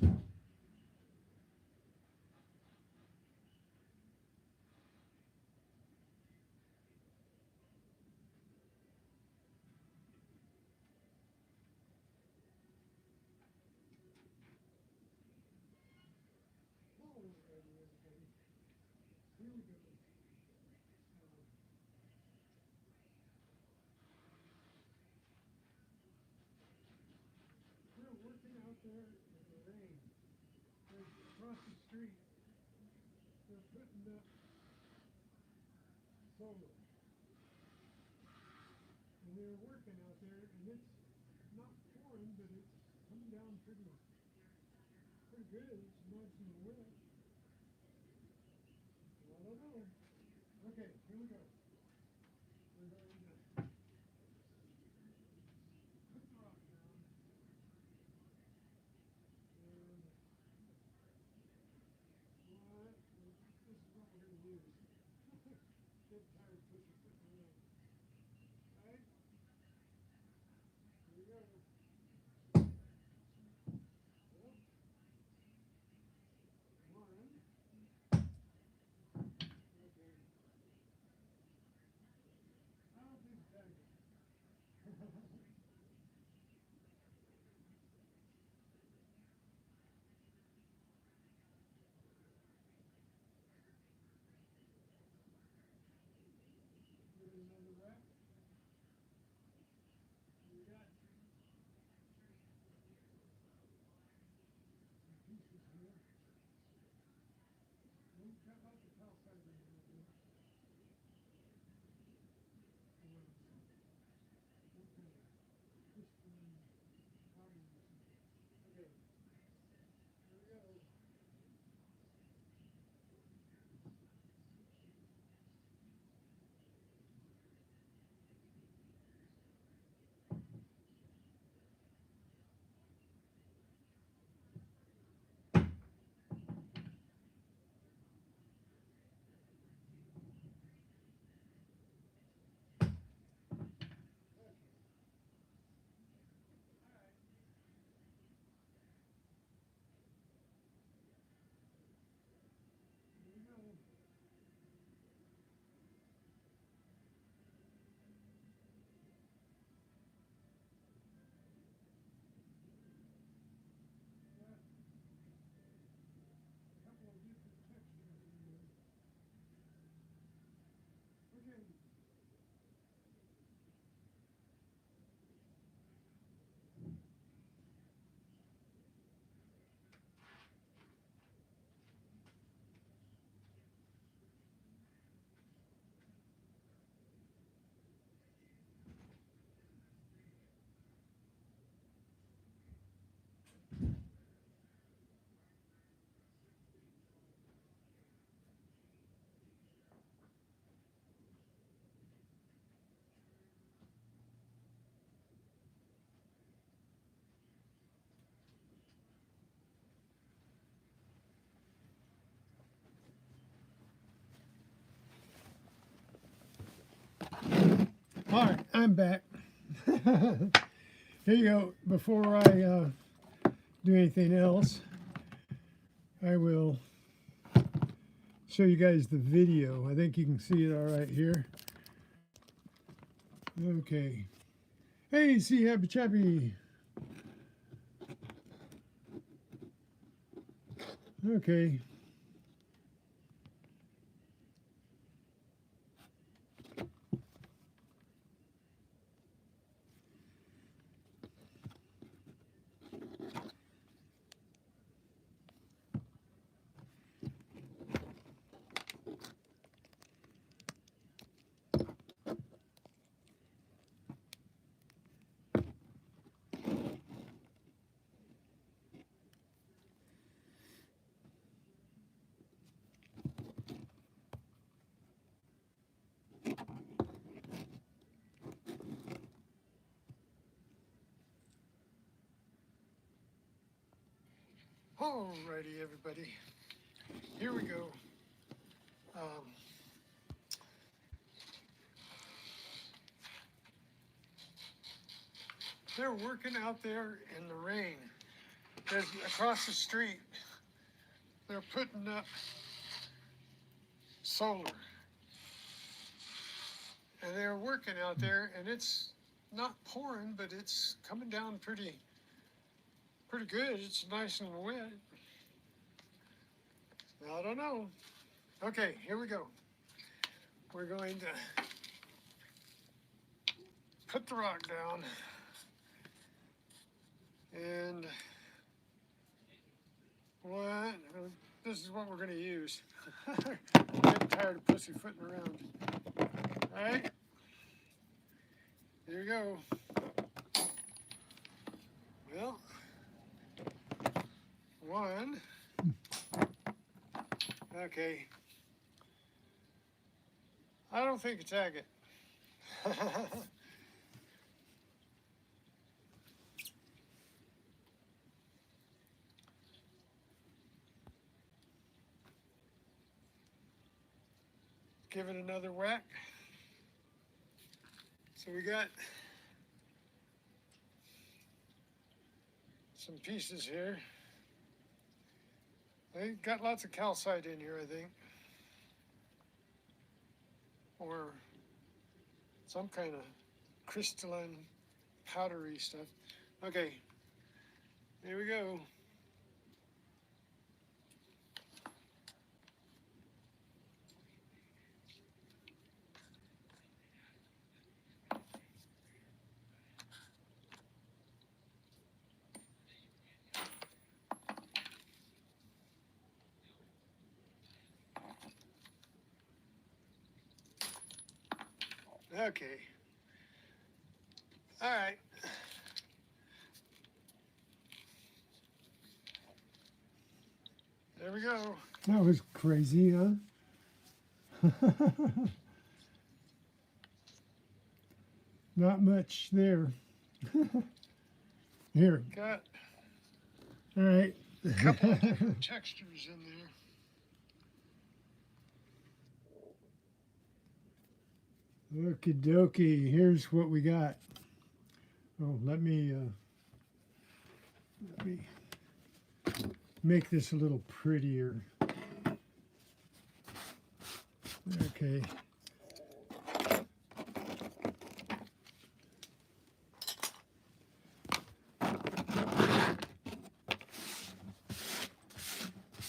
Here we go. We're working out there in the rain. Across the street, they're putting up solar. And they're working out there, and it's not pouring, but it's coming down pretty good. It's nice and wet. I don't know. Okay, here we go. We're going to put the rock down, and what? This is what we're going to use. Get tired pushing it around. Right? Here we go. Yep. One. Okay. I don't think it's that good. Give it another wrap. We got some pieces here. Don't cut out the top side of it a little bit. Okay. This one probably isn't. Okay. Here we go. Here we go. Got a couple of different textures in there. Okay. All right, I'm back. Here you go. Before I do anything else, I will show you guys the video. I think you can see it all right here. Okay. Hey, see, happy chappy. Okay. Alrighty, everybody. Here we go. They're working out there in the rain. There's across the street, they're putting up solar. And they're working out there, and it's not pouring, but it's coming down pretty good. It's nice and wet. I don't know. Okay, here we go. We're going to put the rock down, and what? This is what we're going to use. I'm getting tired of pussyfooting around. All right, here we go. Well, one. Okay. I don't think it's agate. Give it another whack. So we got some pieces here. They got lots of calcite in here, I think. Or some kind of crystalline, powdery stuff. Okay, here we go. Okay. All right. There we go. That was crazy, huh? Not much there. Here. Got all right. A couple of different textures in there. Okie dokie. Here's what we got. Oh, let me make this a little prettier. Okay.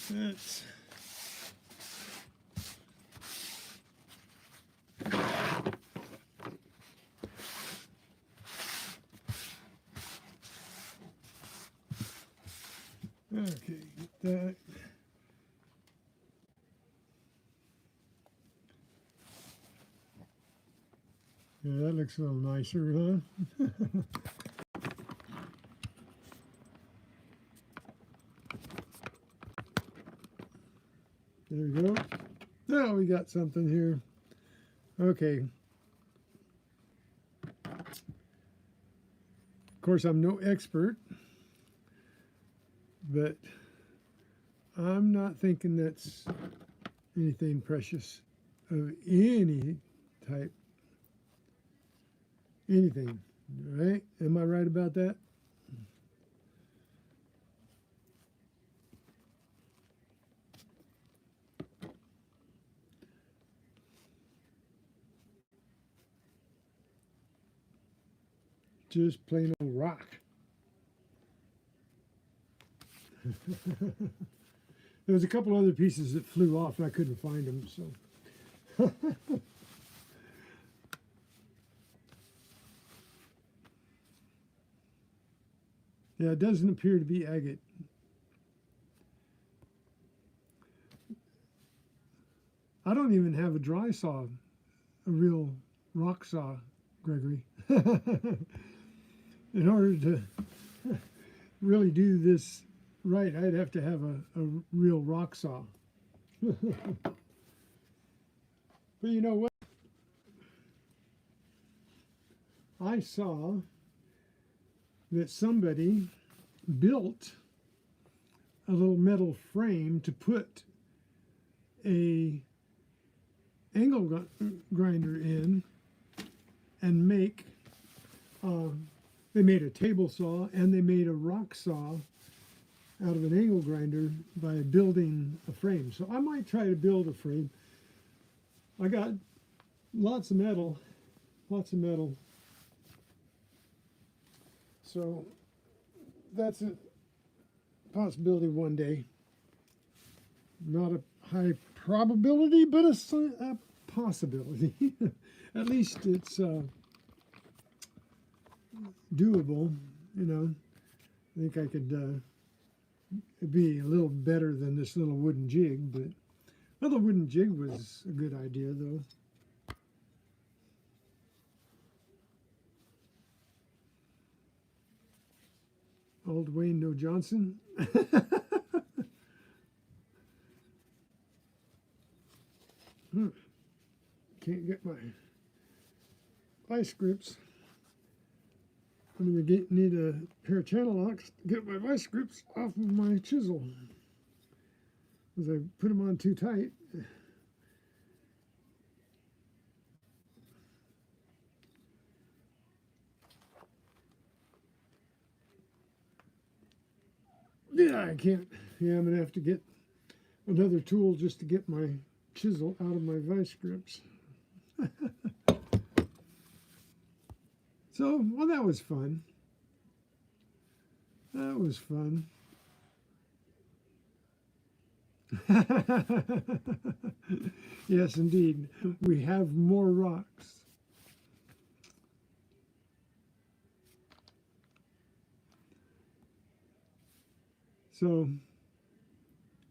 That's okay, get that. Yeah, that looks a little nicer, huh? There we go. Now we got something here. Okay. Of course, I'm no expert, but I'm not thinking that's anything precious of any type. Anything, right? Am I right about that? Just plain old rock. There was a couple other pieces that flew off and I couldn't find them, so. Yeah, it doesn't appear to be agate. I don't even have a dry saw, a real rock saw, Gregory. In order to really do this right, I'd have to have a real rock saw. But you know what? I saw that somebody built a little metal frame to put a angle grinder in and make they made a table saw and they made a rock saw out of an angle grinder by building a frame. So I might try to build a frame. I got lots of metal, lots of metal. So that's a possibility one day. Not a high probability, but a possibility. At least it's doable, you know. I think I could be a little better than this little wooden jig, but well, the wooden jig was a good idea, though. Old Wayne No Johnson. Can't get my vice grips. I'm going to need a pair of channel locks to get my vice grips off of my chisel, because I put them on too tight. Yeah, I can't. Yeah, I'm going to have to get another tool just to get my chisel out of my vice grips. So, well, that was fun. That was fun. Yes, indeed. We have more rocks. So,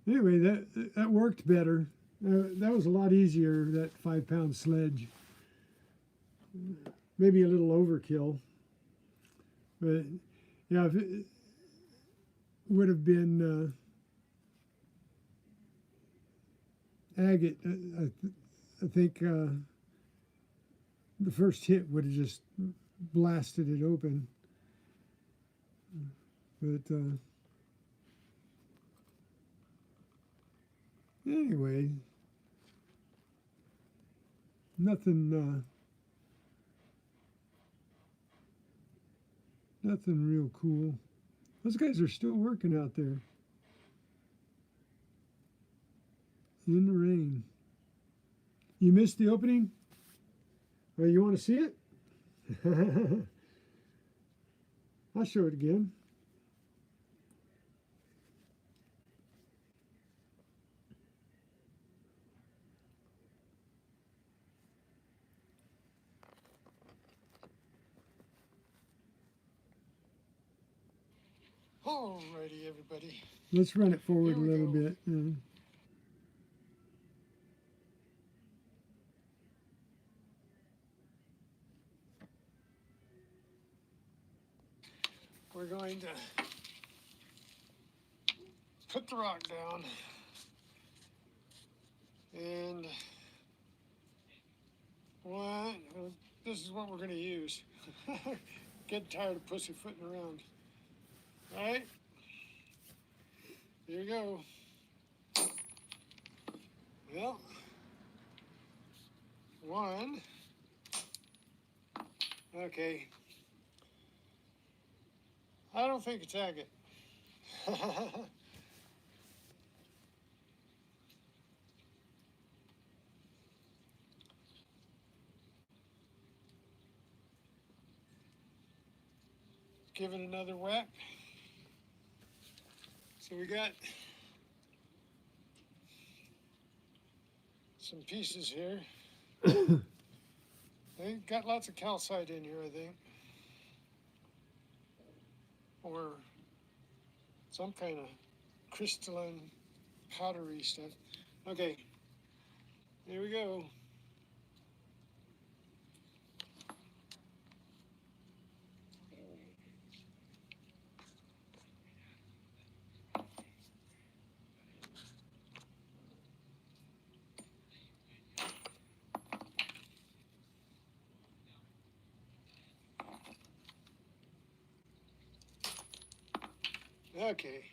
anyway, that worked better. That was a lot easier, that 5-pound sledge. Maybe a little overkill. But, yeah, if it would have been agate, I think the first hit would have just blasted it open. But anyway, nothing real cool. Those guys are still working out there in the rain. You missed the opening? Well, you want to see it? I'll show it again. Alrighty, everybody. Let's run it forward a little bit. We're going to put the rock down, and this is what we're going to use. Get tired of pussyfooting around. All right, here we go. Well, one. Okay. I don't think it's agate. Give it another whack. So we got some pieces here. They got lots of calcite in here, I think. Or some kind of crystalline powdery stuff. Okay, here we go. Okay.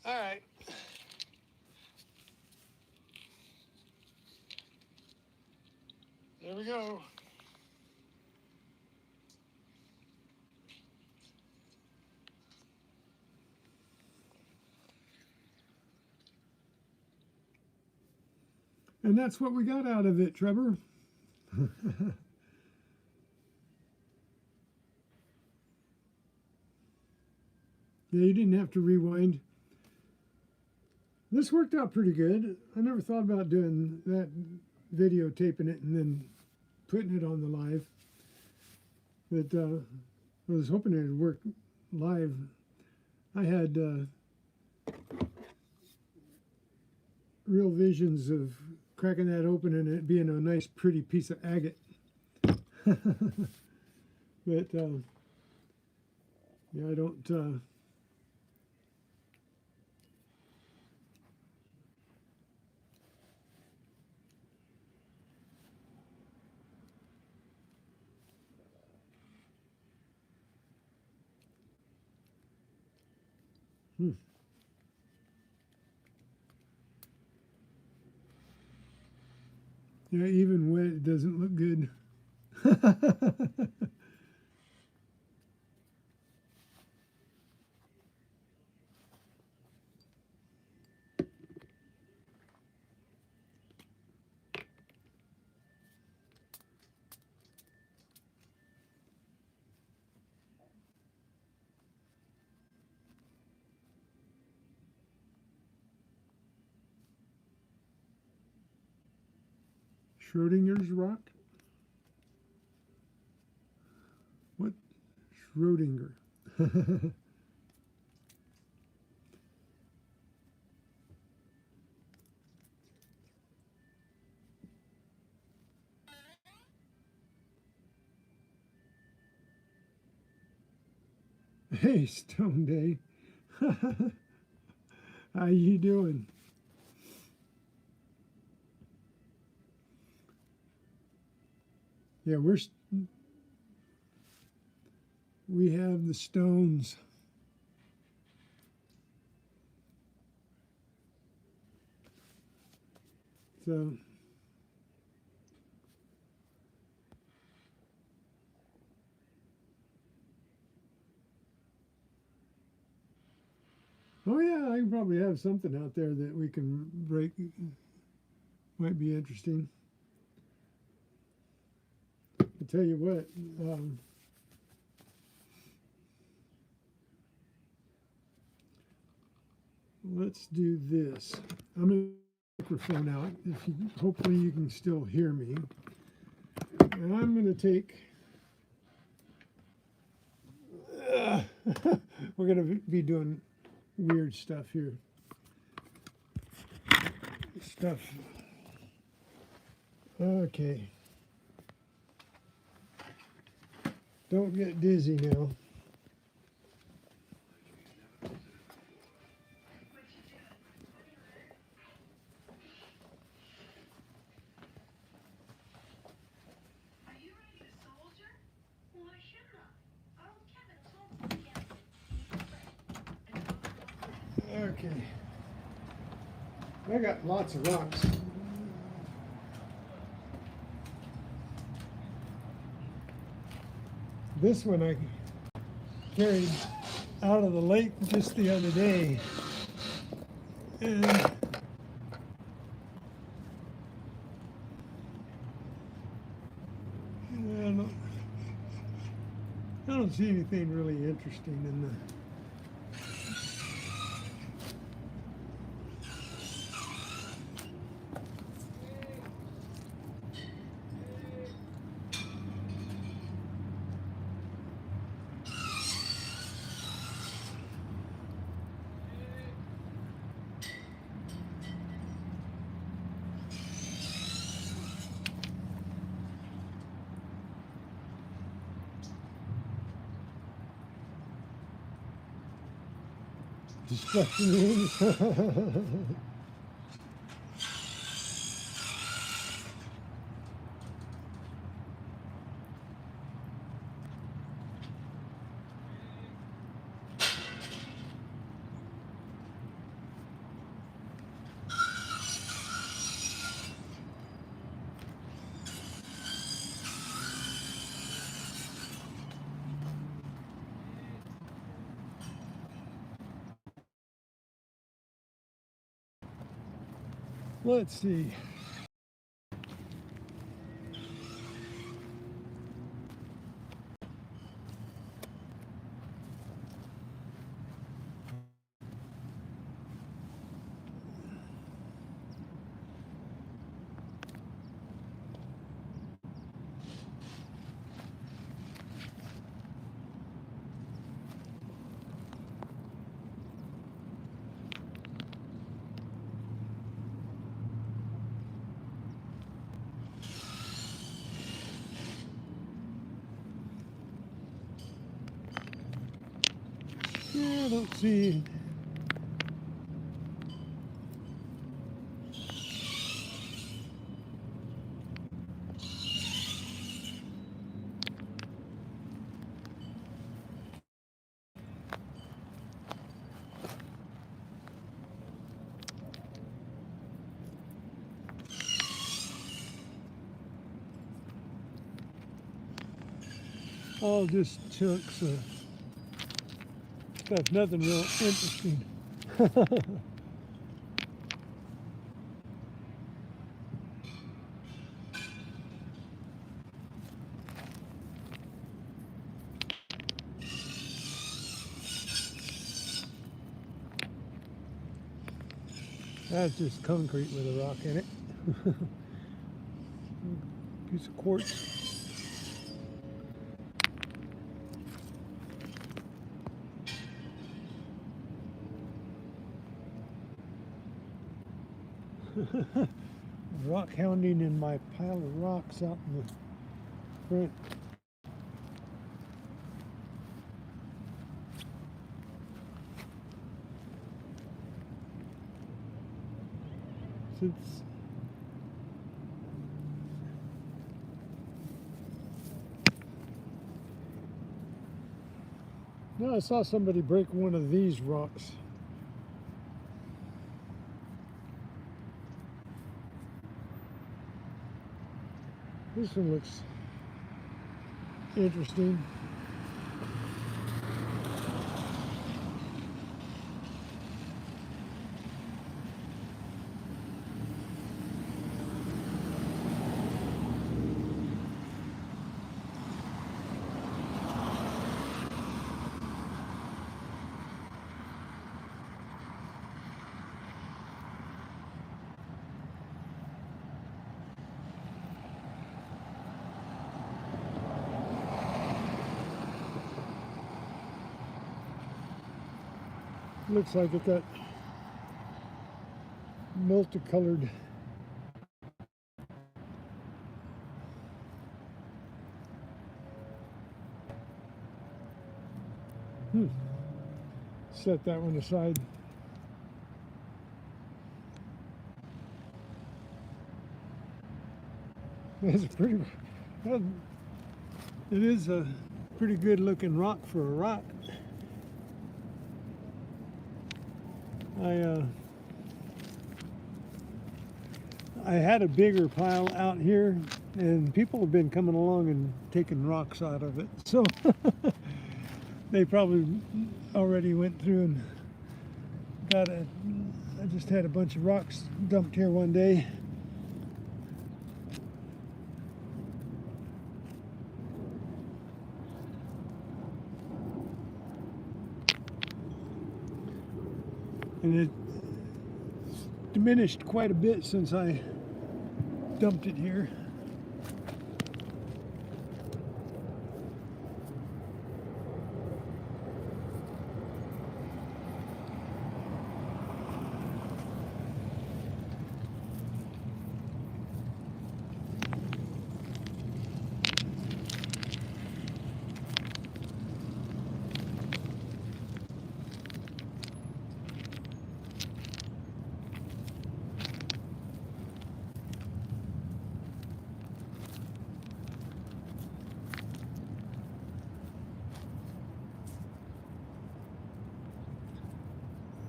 All right. There we go. And that's what we got out of it, Trevor. Yeah, you didn't have to rewind. This worked out pretty good. I never thought about doing that, videotaping it and then putting it on the live. But I was hoping it would work live. I had real visions of cracking that open and it being a nice, pretty piece of agate. But yeah, I don't. Yeah, even wet, it doesn't look good. Schrodinger's rock? What? Schrodinger. Hey, Stone Day. How you doing? Yeah, we have the stones. So oh yeah, I probably have something out there that we can break. Might be interesting. I'll tell you what. Let's do this. I'm going to microphone out. Hopefully you can still hear me. And I'm going to take. We're going to be doing weird stuff here. Okay. Don't get dizzy now. Okay. I got lots of rocks. This one I carried out of the lake just the other day. And I don't see anything really interesting in the. Destruction. Let's see. See, all just chunks of stuff, nothing real interesting. That's just concrete with a rock in it. Piece of quartz. Rock hounding in my pile of rocks out in the front. Since no, I saw somebody break one of these rocks. This one looks interesting. Looks like it got multicolored. Set that one aside. That's a pretty. It is a pretty good looking rock for a rock. I had a bigger pile out here, and people have been coming along and taking rocks out of it. So they probably already went through and got it. I just had a bunch of rocks dumped here one day. And it diminished quite a bit since I dumped it here.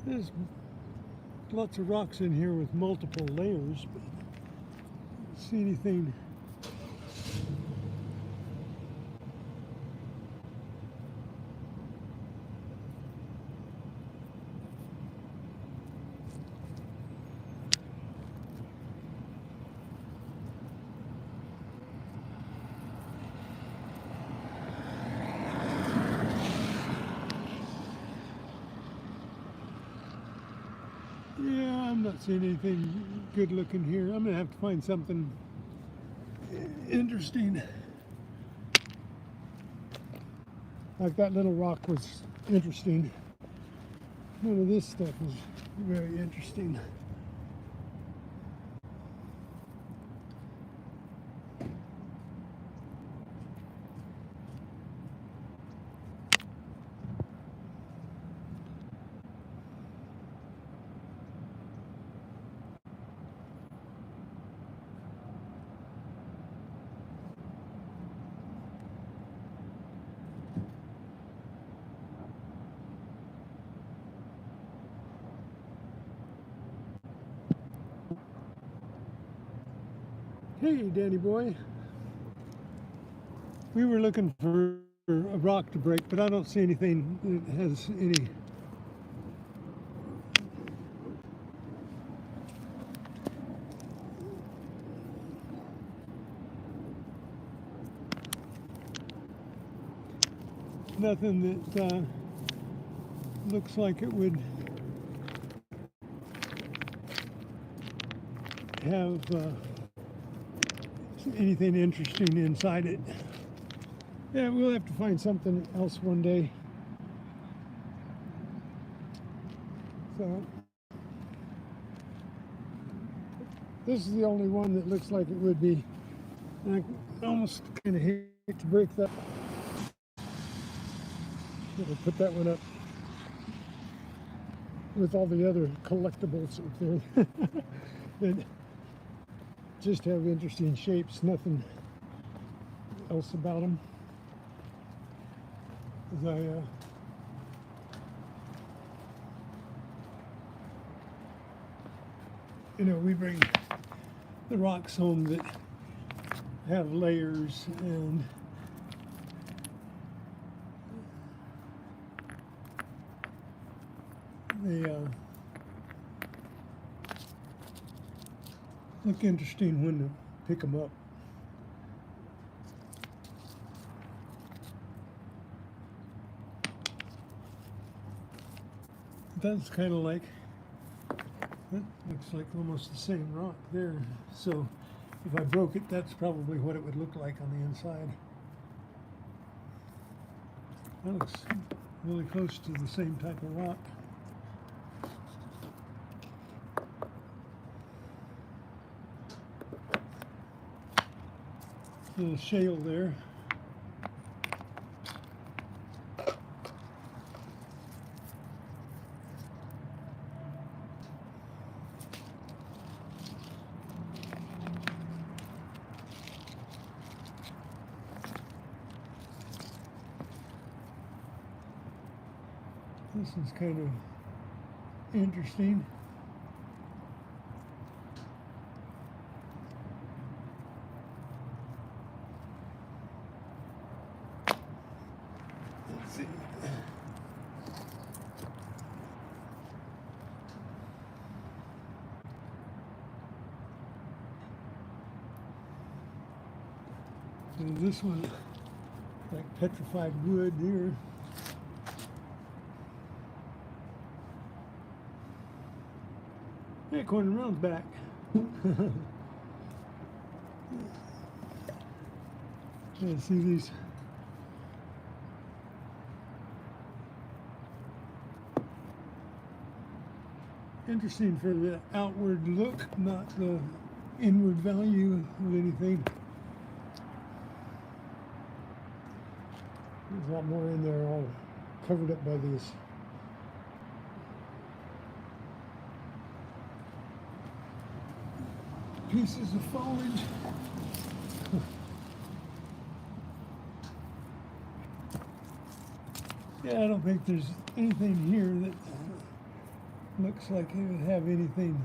There's lots of rocks in here with multiple layers, but I don't see anything. Yeah, I'm not seeing anything good looking here. I'm gonna have to find something interesting. Like that little rock was interesting. None of this stuff is very interesting. Hey, Danny boy. We were looking for a rock to break, but I don't see anything that has any. Nothing that looks like it would have anything interesting inside it. Yeah, we'll have to find something else one day. So this is the only one that looks like it would be. And I almost kind of hate to break that. We'll put that one up with all the other collectibles up there that just have interesting shapes, nothing else about them. As we bring the rocks home that have layers and they look interesting when you pick them up. That's kind of like, that looks like almost the same rock there. So if I broke it, that's probably what it would look like on the inside. That looks really close to the same type of rock. Little shale there. This is kind of interesting. Let's see. And this one, like petrified wood here. Hey, going around back. Yeah, see these. Interesting for the outward look, not the inward value of anything. There's a lot more in there, all covered up by these pieces of foliage. Yeah, I don't think there's anything here that looks like it would have anything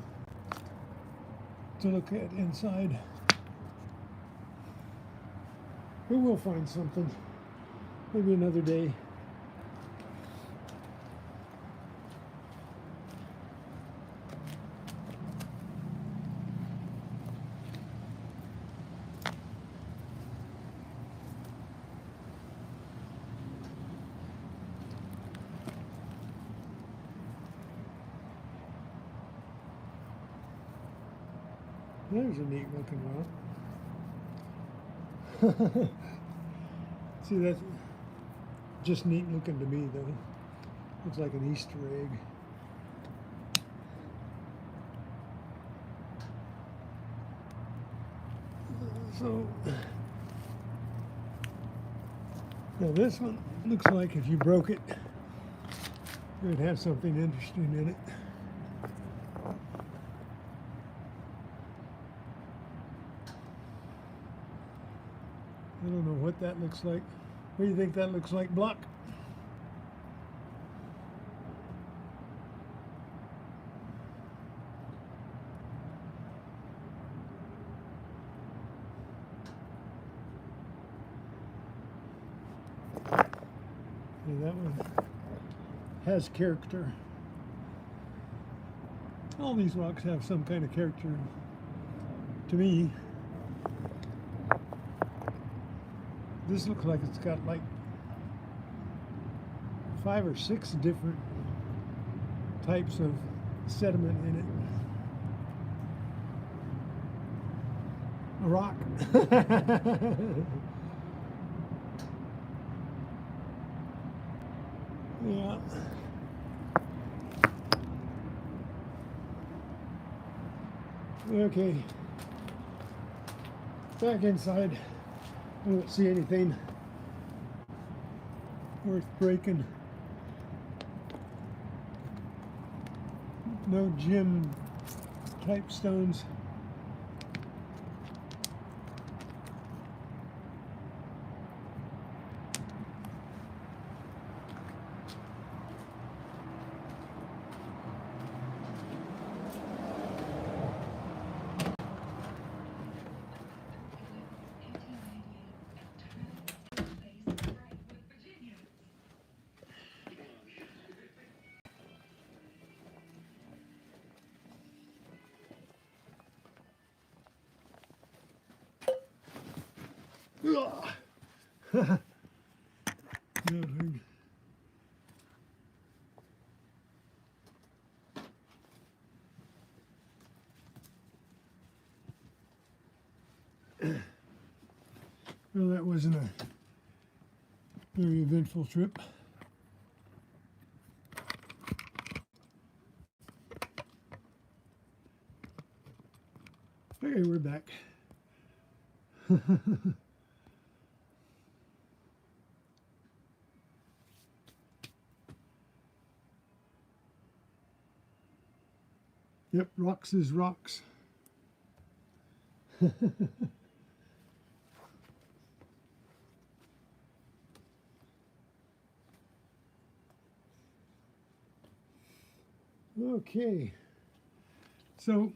to look at inside. But we'll find something. Maybe another day. There's a neat looking rock. See, that's just neat looking to me though. Looks like an Easter egg. So, now this one looks like if you broke it, it would have something interesting in it. I don't know what that looks like. What do you think that looks like, Block? Okay, that one has character. All these rocks have some kind of character to me. This looks like it's got like 5 or 6 different types of sediment in it. A rock. Yeah. Okay. Back inside. I don't see anything worth breaking. No gem type stones. Well, that wasn't a very eventful trip. Okay, we're back. Yep, rocks is rocks. Okay, so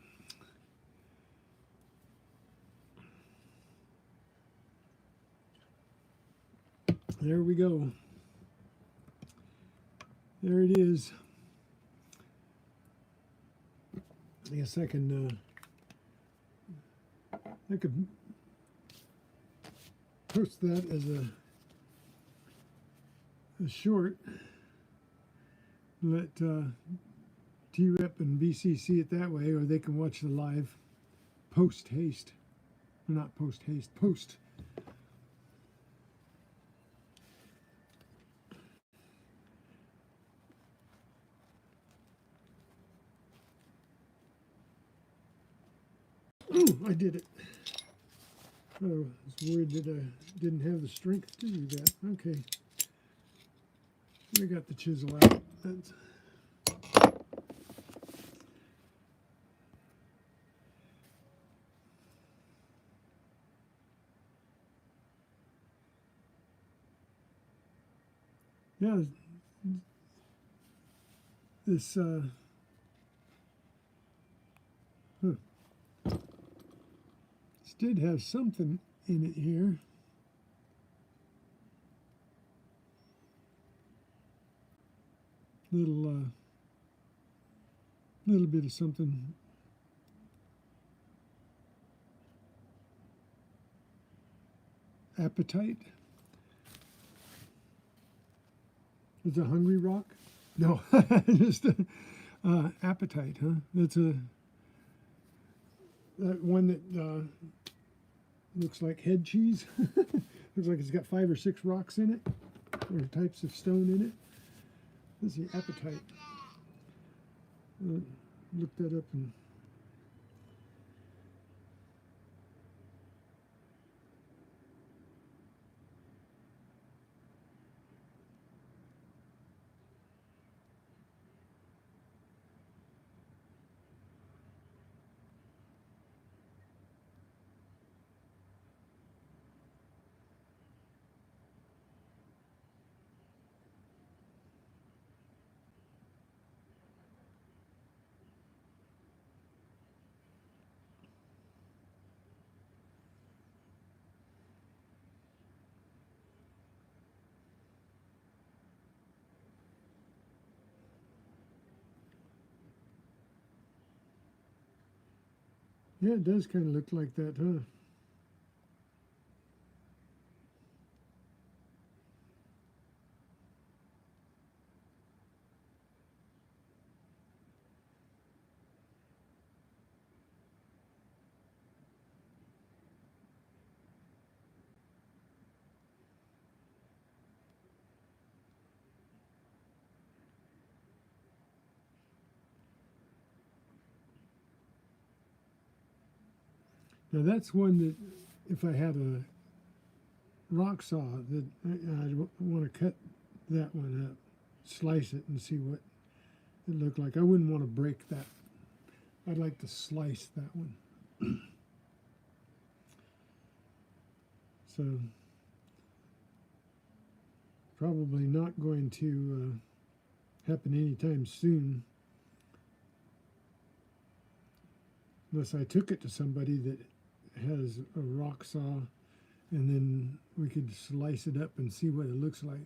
there we go. There it is. I guess I could post that as a short. Let T-Rep and BC see it that way, or they can watch the live post-haste. Or not post-haste, post. Ooh, I did it. Oh, I was worried that I didn't have the strength to do that. Okay. I got the chisel out. That's... Yeah, this this did have something in it here. Little bit of something. Appetite. It's a hungry rock? No, just appetite, huh? That's that one that looks like head cheese. Looks like it's got 5 or 6 rocks in it, or types of stone in it. Let's see, appetite. Look that up and Yeah, it does kind of look like that, huh? Now that's one that if I had a rock saw that I'd want to cut that one up, slice it and see what it looked like. I wouldn't want to break that. I'd like to slice that one. So probably not going to happen anytime soon unless I took it to somebody that has a rock saw and then we could slice it up and see what it looks like.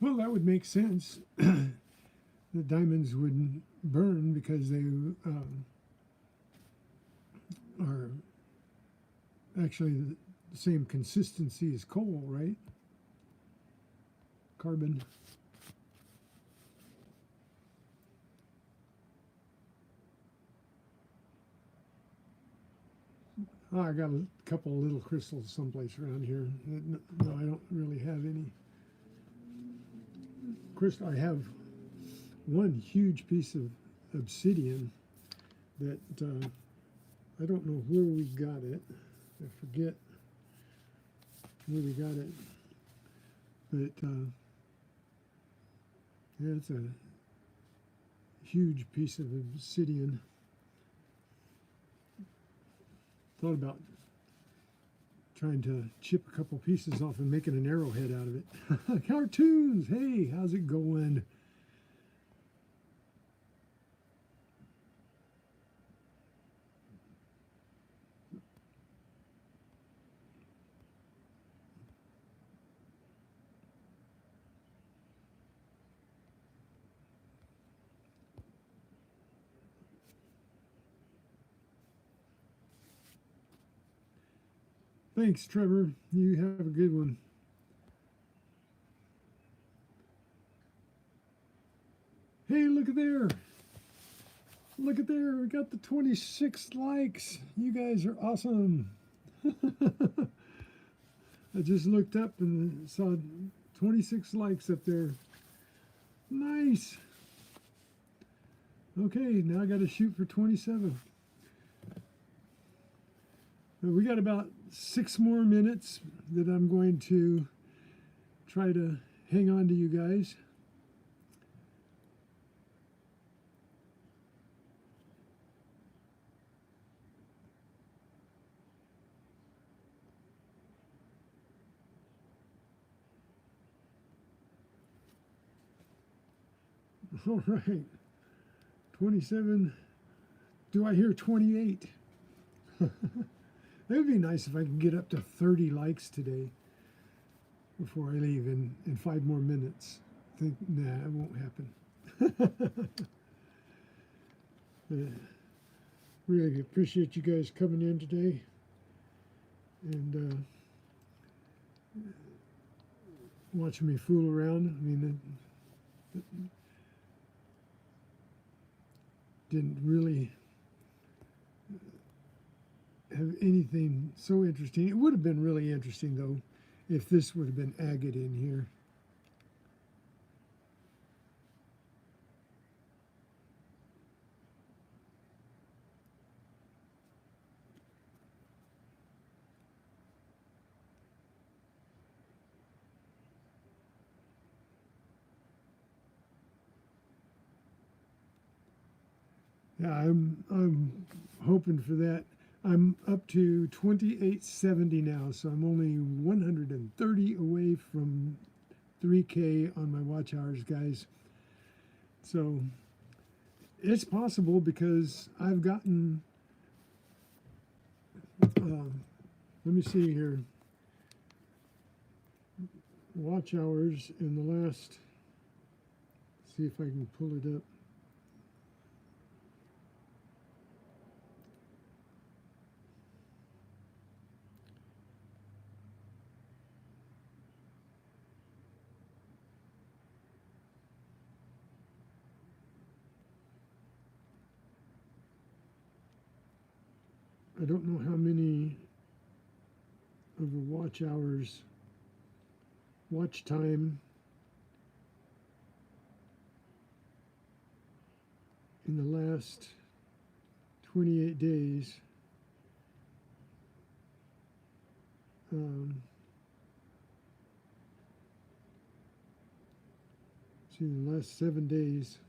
Well, that would make sense. The diamonds wouldn't burn because they are actually the same consistency as coal, right? Carbon. Oh, I got a couple of little crystals someplace around here. No, I don't really have any crystal. I have one huge piece of obsidian that I don't know where we got it. I forget where we got it, but yeah, it's a huge piece of obsidian. Thought about trying to chip a couple pieces off and making an arrowhead out of it. Cartoons, hey, how's it going? Thanks, Trevor. You have a good one. Hey, look at there. Look at there. We got the 26 likes. You guys are awesome. I just looked up and saw 26 likes up there. Nice. Okay, now I got to shoot for 27. We got about 6 more minutes that I'm going to try to hang on to you guys. All right. 27. Do I hear 28? It would be nice if I could get up to 30 likes today before I leave in 5 more minutes. I think, nah, it won't happen. Really appreciate you guys coming in today and watching me fool around. I mean, it didn't really have anything so interesting. It would have been really interesting, though, if this would have been agate in here. Yeah, I'm hoping for that. I'm up to 2870 now, so I'm only 130 away from 3K on my watch hours, guys. So it's possible because I've gotten, let me see here, watch hours in the last, see if I can pull it up. I don't know how many of the watch hours, watch time in the last 28 days. See, the last 7 days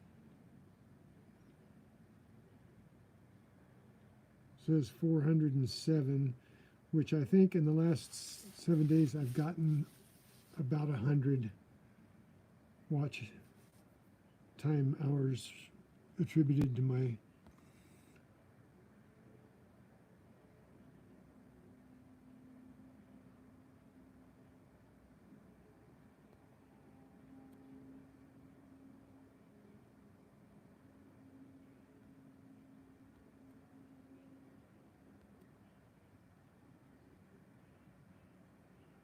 says 407, which I think in the last 7 days I've gotten about 100 watch time hours attributed to my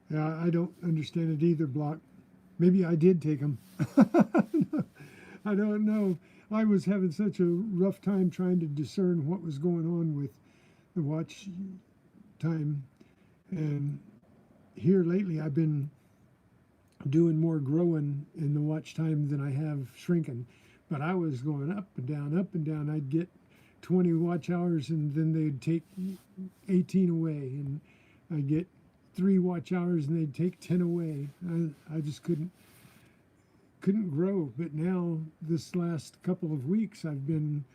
yeah, I don't understand it either, Block. Maybe I did take them. I don't know. I was having such a rough time trying to discern what was going on with the watch time. And here lately, I've been doing more growing in the watch time than I have shrinking. But I was going up and down, up and down. I'd get 20 watch hours and then they'd take 18 away. And I'd get 3 watch hours and they'd take 10 away. I just couldn't grow. But now this last couple of weeks I've been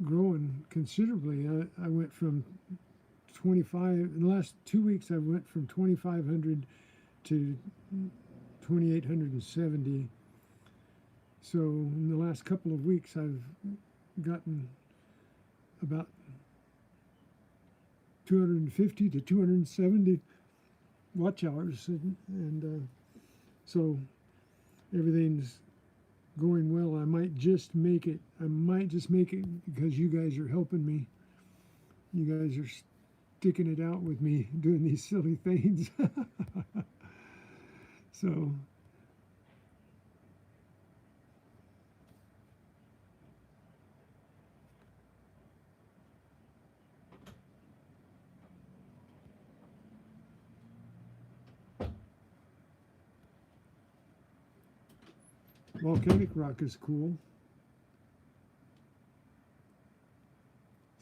growing considerably. I went from 25 in the last 2 weeks. I went from 2,500 to 2,870. So in the last couple of weeks I've gotten about 250 to 270 watch hours, and so everything's going well. I might just make it. I might just make it because you guys are helping me. You guys are sticking it out with me doing these silly things. So volcanic rock is cool.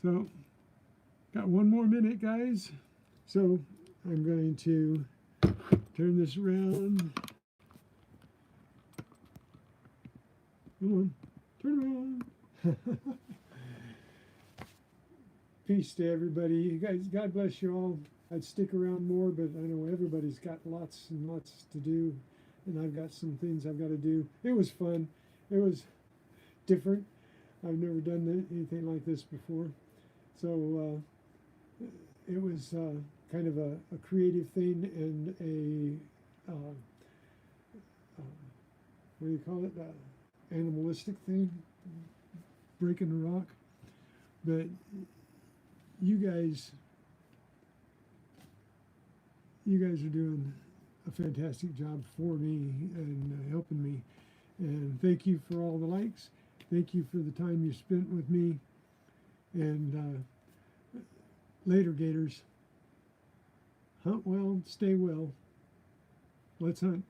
So, got 1 more minute, guys. So, I'm going to turn this around. Come on, turn around. Peace to everybody. You guys, God bless you all. I'd stick around more, but I know everybody's got lots and lots to do, and I've got some things I've got to do. It was fun. It was different. I've never done anything like this before. So it was kind of a creative thing and what do you call it? Animalistic thing, breaking the rock. But you guys are doing a fantastic job for me and helping me. And thank you for all the likes. Thank you for the time you spent with me. And later, Gators. Hunt well, stay well. Let's hunt.